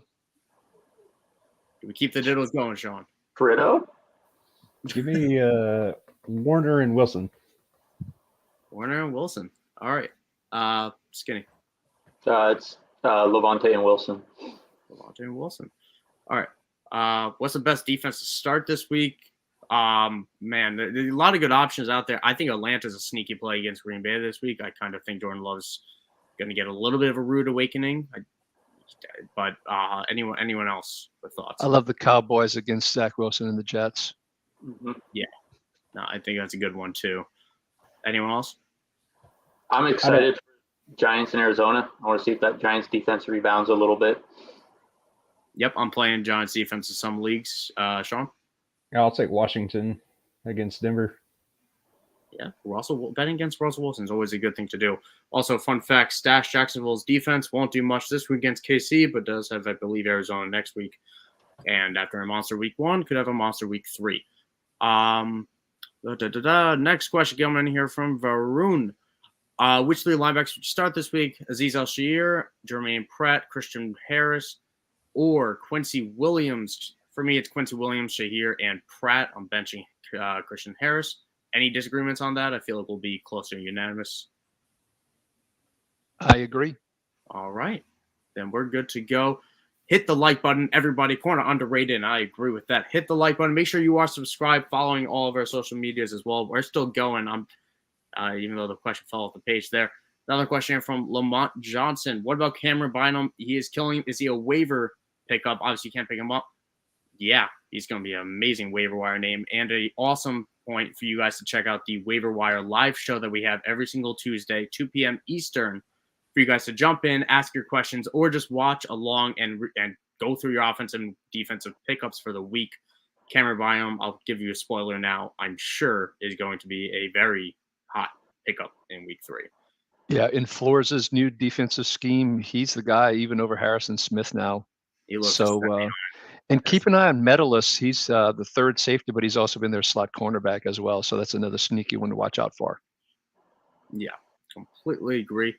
We keep the diddles going, Sean. Fritto? Give me Warner and Wilson. Warner and Wilson. All right. Skinny. It's Levante and Wilson. Levante and Wilson. All right. What's the best defense to start this week? Man, there's a lot of good options out there. I think Atlanta's a sneaky play against Green Bay this week. I kind of think Jordan Love's going to get a little bit of a rude awakening. But anyone else with thoughts? I love the Cowboys against Zach Wilson and the Jets. Mm-hmm. Yeah. No, I think that's a good one too. Anyone else? I'm excited for Giants in Arizona. I want to see if that Giants defense rebounds a little bit. Yep, I'm playing Giants defense in some leagues. Sean? Yeah, I'll take Washington against Denver. Yeah, betting against Russell Wilson is always a good thing to do. Also, fun fact, Stash Jacksonville's defense won't do much this week against KC, but does have, I believe, Arizona next week. And after a monster week 1, could have a monster week 3. Next question coming in here from Varun. Which 3 linebackers would you start this week? Aziz Al-Shaair, Jermaine Pratt, Christian Harris, or Quincy Williams? For me, it's Quincy Williams, Shaair, and Pratt. I'm benching Christian Harris. Any disagreements on that? I feel it will be closer to unanimous. I agree. All right. Then we're good to go. Hit the like button, everybody. Corner underrated, and I agree with that. Hit the like button. Make sure you are subscribed, following all of our social medias as well. We're still going. Even though the question fell off the page there. Another question here from Lamont Johnson. What about Cameron Bynum? He is killing. Is he a waiver pickup? Obviously, you can't pick him up. Yeah, he's going to be an amazing waiver wire name and an awesome point for you guys to check out the waiver wire live show that we have every single Tuesday, 2 p.m. Eastern, for you guys to jump in, ask your questions, or just watch along and go through your offensive and defensive pickups for the week. Cameron Bynum, I'll give you a spoiler now, I'm sure is going to be a very hot pickup in week 3. Yeah, in Flores' new defensive scheme, he's the guy even over Harrison Smith now. He looks and keep an eye on Metellus. He's the 3rd safety, but he's also been their slot cornerback as well. So that's another sneaky one to watch out for. Yeah, completely agree.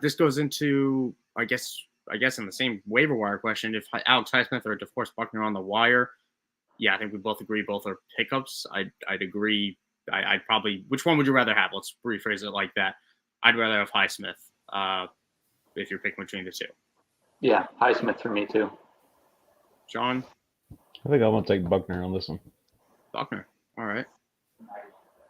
This goes into, I guess in the same waiver wire question, if Alex Highsmith or DeForest Buckner on the wire, yeah, I think we both agree both are pickups. I'd agree. I'd probably, which one would you rather have? Let's rephrase it like that. I'd rather have Highsmith if you're picking between the 2. Yeah, Highsmith for me too. Sean? I think I want to take Buckner on this one. Buckner. All right.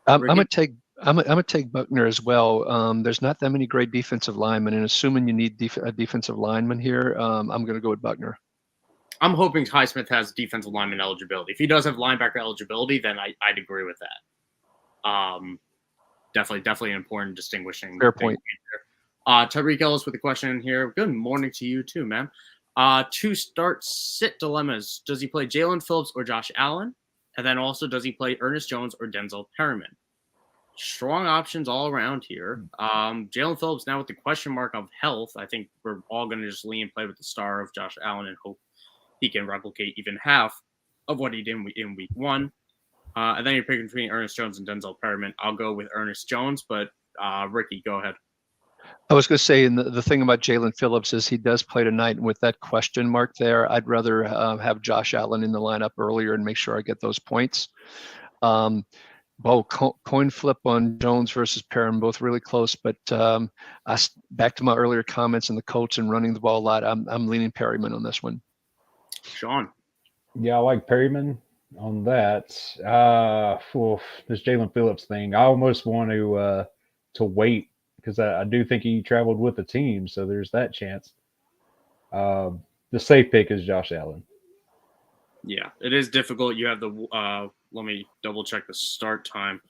I'm Ricky? gonna take I'm gonna take Buckner as well. There's not that many great defensive linemen, and assuming you need a defensive lineman here, I'm gonna go with Buckner. I'm hoping Highsmith has defensive lineman eligibility. If he does have linebacker eligibility, then I'd agree with that. Definitely an important distinguishing Fair thing. point. Tyreek Ellis with a question here. Good morning to you too, man. Two start sit dilemmas. Does he play Jalen Phillips or Josh Allen? And then also, does he play Ernest Jones or Denzel Perriman? Strong options all around here. Jalen Phillips now with the question mark of health. I think we're all going to just lean and play with the star of Josh Allen and hope he can replicate even half of what he did in week one. And then you're picking between Ernest Jones and Denzel Perriman. I'll go with Ernest Jones, but Ricky, go ahead. I was going to say, and the thing about Jalen Phillips is he does play tonight, and with that question mark there, I'd rather have Josh Allen in the lineup earlier and make sure I get those points. Coin flip on Jones versus Perrin, both really close, but back to my earlier comments on the Colts and running the ball a lot, I'm leaning Perryman on this one. Sean. Yeah, I like Perryman on that. This Jalen Phillips thing, I almost want to wait because I do think he traveled with the team, so there's that chance. The safe pick is Josh Allen. Yeah, it is difficult. You have the let me double check the start time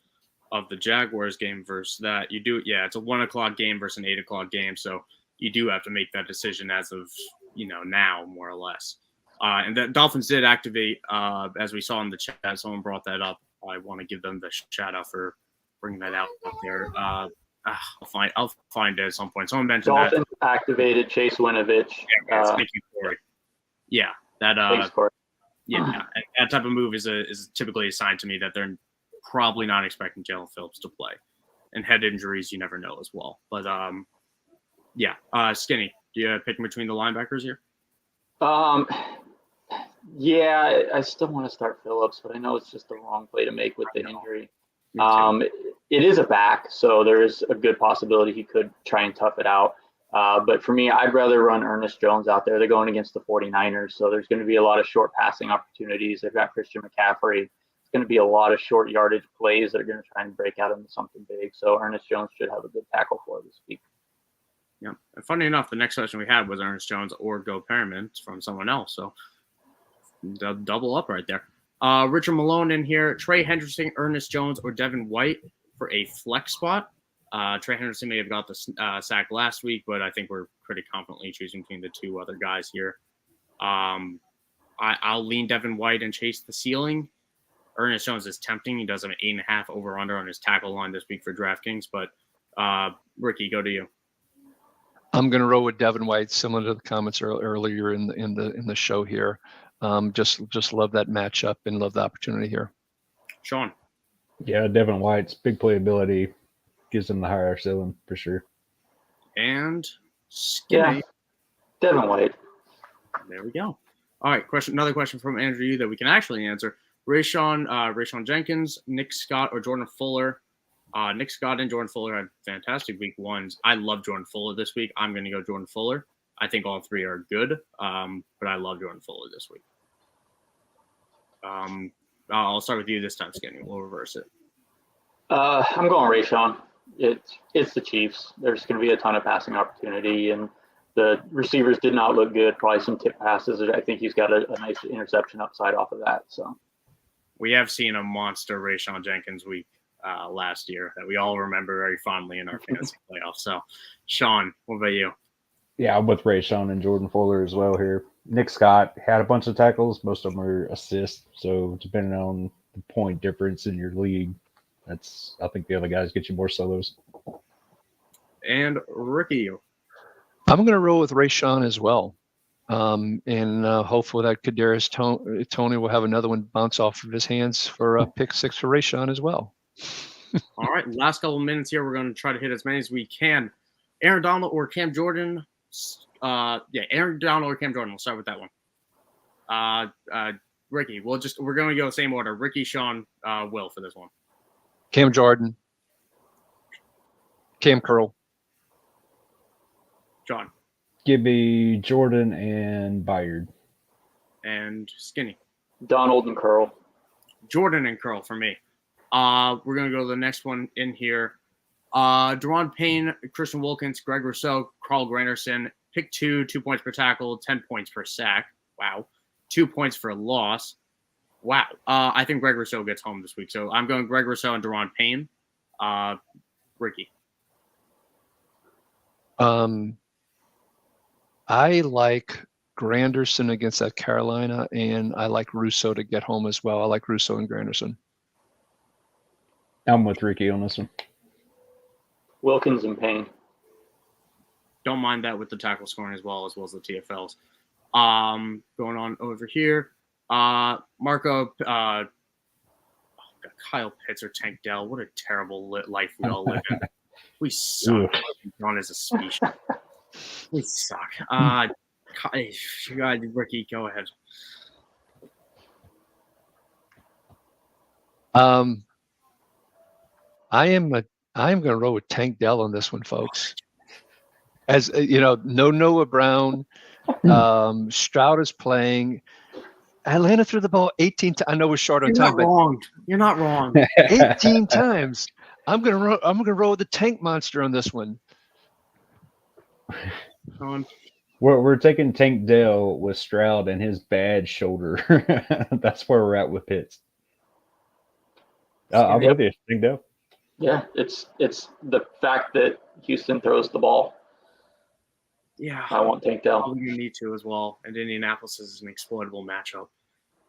of the Jaguars game versus that. You do, yeah, it's a 1 o'clock game versus an 8 o'clock game, so you do have to make that decision as of now, more or less. And the Dolphins did activate, as we saw in the chat. Someone brought that up. I want to give them the shout out for bringing that out there. I'll find it at some point. Someone mentioned Dolphins activated Chase Winovich. Thank you, Corey. Yeah, Thanks, Corey. Yeah, that type of move is typically a sign to me that they're probably not expecting Jalen Phillips to play. And head injuries, you never know as well. But Skinny, do you pick between the linebackers here? Yeah, I still want to start Phillips, but I know it's just the wrong play to make with the injury. It is a back, so there is a good possibility he could try and tough it out. But for me, I'd rather run Ernest Jones out there. They're going against the 49ers, so there's going to be a lot of short passing opportunities. They've got Christian McCaffrey. It's going to be a lot of short yardage plays that are going to try and break out into something big. So Ernest Jones should have a good tackle for this week. Yeah, and funny enough, the next question we had was Ernest Jones or Go Perriman from someone else. So double up right there. Richard Malone in here. Trey Henderson, Ernest Jones, or Devin White for a flex spot. Trey Henderson may have got the sack last week, but I think we're pretty confidently choosing between the two other guys here. I'll lean Devin White and chase the ceiling. Ernest Jones is tempting. He does have an 8.5 over/under on his tackle line this week for DraftKings. But Ricky, go to you. I'm going to roll with Devin White, similar to the comments earlier in the show here. Just love that matchup and love the opportunity here. Sean. Yeah, Devin White's big playability gives him the higher ceiling for sure. And Skinny. Yeah, Devin White. There we go. All right, another question from Andrew that we can actually answer. Rayshon Jenkins, Nick Scott, or Jordan Fuller. Nick Scott and Jordan Fuller had fantastic week ones. I love Jordan Fuller this week. I'm going to go Jordan Fuller. I think all three are good, but I love Jordan Fuller this week. I'll start with you this time, Skinny. We'll reverse it. I'm going Rayshon. It's the Chiefs. There's going to be a ton of passing opportunity, and the receivers did not look good. Probably some tip passes. I think he's got a nice interception upside off of that. So we have seen a monster Rayshon Jenkins week last year that we all remember very fondly in our fantasy playoffs. So, Sean, what about you? Yeah, I'm with Rayshon and Jordan Fuller as well here. Nick Scott had a bunch of tackles. Most of them are assists. So depending on the point difference in your league, I think the other guys get you more solos. And Ricky. I'm going to roll with Rayshon as well. And hopefully that Kadarius Toney will have another one bounce off of his hands for a pick 6 for Rayshon as well. All right, last couple of minutes here. We're going to try to hit as many as we can. Aaron Donald or Cam Jordan? Aaron Donald or Cam Jordan. We'll start with that one. Ricky, we're going to go the same order. Ricky, Sean, Will for this one. Cam Jordan. Cam Curl. Sean. Give me Jordan and Byard. And Skinny. Donald and Curl. Jordan and Curl for me. We're going to go to the next one in here. Deron Payne, Christian Wilkins, Greg Rousseau, Carl Granderson. Pick 2 points per tackle, 10 points per sack. Wow. 2 points for loss. Wow. I think Greg Rousseau gets home this week. So I'm going Greg Rousseau and Deron Payne. Ricky. I like Granderson against that Carolina, and I like Rousseau to get home as well. I like Rousseau and Granderson. I'm with Ricky on this one. Wilkins and Payne. Don't mind that with the tackle scoring as well as the TFLs. Going on over here. Marco, Kyle Pitts or Tank Dell. What a terrible life we all live in. We suck. John as a species. We suck. Ricky, go ahead. I am going to roll with Tank Dell on this one, folks. As you know, no Noah Brown. Stroud is playing. Atlanta threw the ball 18 times. I know we're short on time, but You're not wrong. 18 times. I'm gonna roll with the Tank Monster on this one. We're taking Tank Dell with Stroud and his bad shoulder. That's where we're at with Pitts. I'm with you, Tank Dell. Yeah, it's the fact that Houston throws the ball. Yeah, I want Tank Dell. You need to as well. And Indianapolis is an exploitable matchup.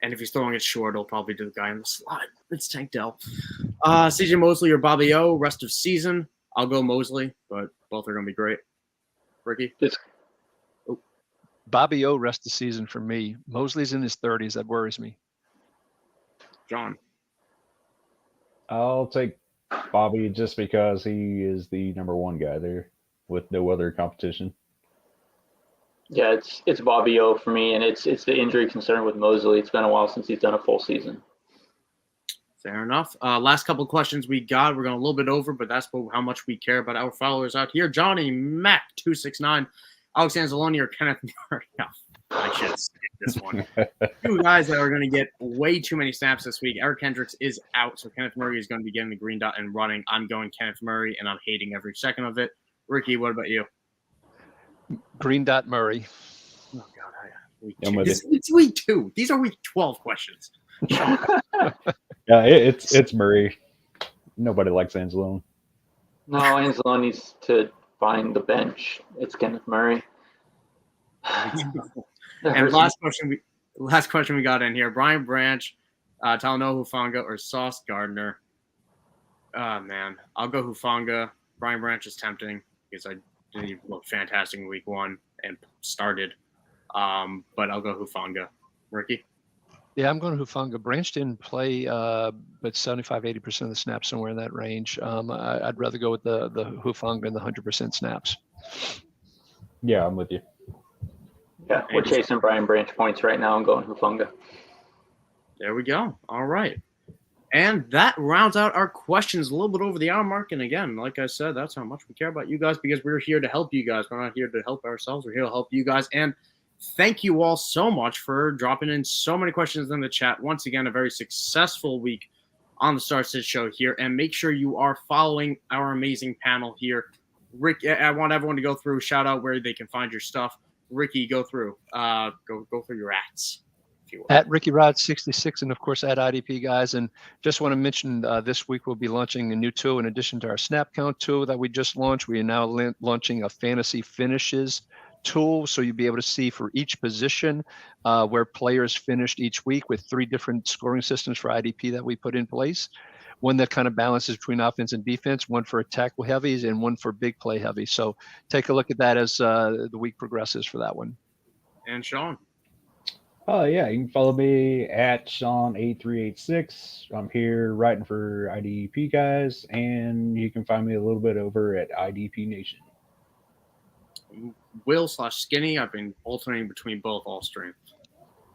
And if he's throwing it short, he'll probably do the guy in the slot. It's Tank Dell. CJ Mosley or Bobby O, rest of season. I'll go Mosley, but both are going to be great. Ricky? Bobby O, rest of season for me. Mosley's in his 30s. That worries me. John? I'll take Bobby just because he is the number one guy there with no other competition. Yeah, it's Bobby O for me, and it's the injury concern with Mosley. It's been a while since he's done a full season. Fair enough. Last couple of questions we got. We're going a little bit over, but that's how much we care about our followers out here. Johnny Mac 269, Alex Anzalone or Kenneth Murray. No, I should skip this one. Two guys that are going to get way too many snaps this week. Eric Hendricks is out, so Kenneth Murray is going to be getting the green dot and running. I'm going Kenneth Murray, and I'm hating every second of it. Ricky, what about you? Green dot Murray. Oh God, it's week 2. These are week 12 questions. Yeah, it's Murray. Nobody likes Anzalone. No, Anzalone needs to find the bench. It's Kenneth Murray. And last question we got in here: Brian Branch, Talanoa Hufanga, or Sauce Gardner. Man, I'll go Hufanga. Brian Branch is tempting because I didn't look fantastic in week 1 and started. But I'll go Hufanga. Ricky? Yeah, I'm going to Hufanga. Branch didn't play, but 75-80% of the snaps, somewhere in that range. I'd rather go with the Hufanga and the 100% snaps. Yeah, I'm with you. Yeah, we're chasing Brian Branch points right now. I'm going Hufanga. There we go. All right. And that rounds out our questions a little bit over the hour mark. And again, like I said, that's how much we care about you guys because we're here to help you guys. We're not here to help ourselves. We're here to help you guys. And thank you all so much for dropping in so many questions in the chat. Once again, a very successful week on the Start Sit Show here. And make sure you are following our amazing panel here. Rick, I want everyone to go through, shout out where they can find your stuff. Ricky, go through. Go through your ads. At Ricky Rod 66 and of course at IDP Guys. And just want to mention this week we'll be launching a new tool in addition to our snap count tool that we just launched. We are now launching a fantasy finishes tool, so you'll be able to see for each position where players finished each week with 3 different scoring systems for IDP that we put in place. One that kind of balances between offense and defense, one for tackle heavies and one for big play heavy. So take a look at that as the week progresses for that one. And Sean? Oh, yeah, you can follow me at Sean8386. I'm here writing for IDP Guys, and you can find me a little bit over at IDP Nation. Will/Skinny. I've been alternating between both all streams.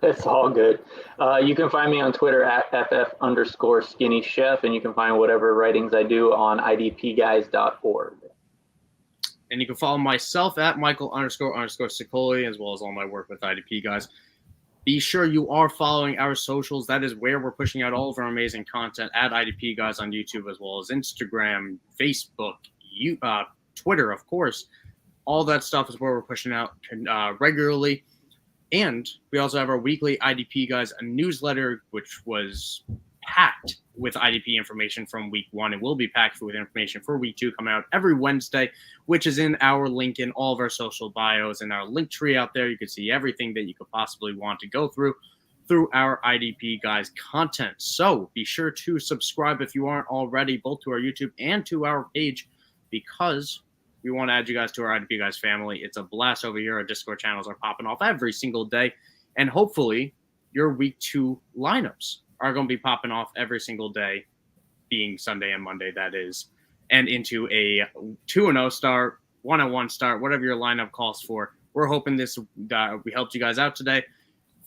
It's all good. You can find me on Twitter at FF_Skinny Chef, and you can find whatever writings I do on idpguys.org. And you can follow myself at Michael__Sicoli, as well as all my work with IDP Guys. Be sure you are following our socials. That is where we're pushing out all of our amazing content at IDP Guys on YouTube, as well as Instagram, Facebook, Twitter, of course. All that stuff is where we're pushing out regularly. And we also have our weekly IDP Guys newsletter, which was packed with IDP information from week 1 and will be packed with information for week 2 coming out every Wednesday, which is in our link in all of our social bios and our link tree out there. You can see everything that you could possibly want to go through our IDP Guys content. So be sure to subscribe if you aren't already, both to our YouTube and to our page, because we want to add you guys to our IDP Guys family. It's a blast over here. Our Discord channels are popping off every single day. And hopefully your week 2 lineups are going to be popping off every single day, being Sunday and Monday, that is, and into a 2-0 start, 1-1 start, whatever your lineup calls for. We're hoping we helped you guys out today.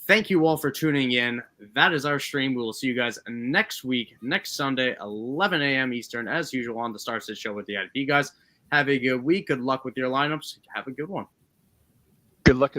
Thank you all for tuning in. That is our stream. We will see you guys next week, next Sunday, 11 a.m. Eastern, as usual, on the Start Sit Show with the IDP Guys. Have a good week. Good luck with your lineups. Have a good one. Good luck.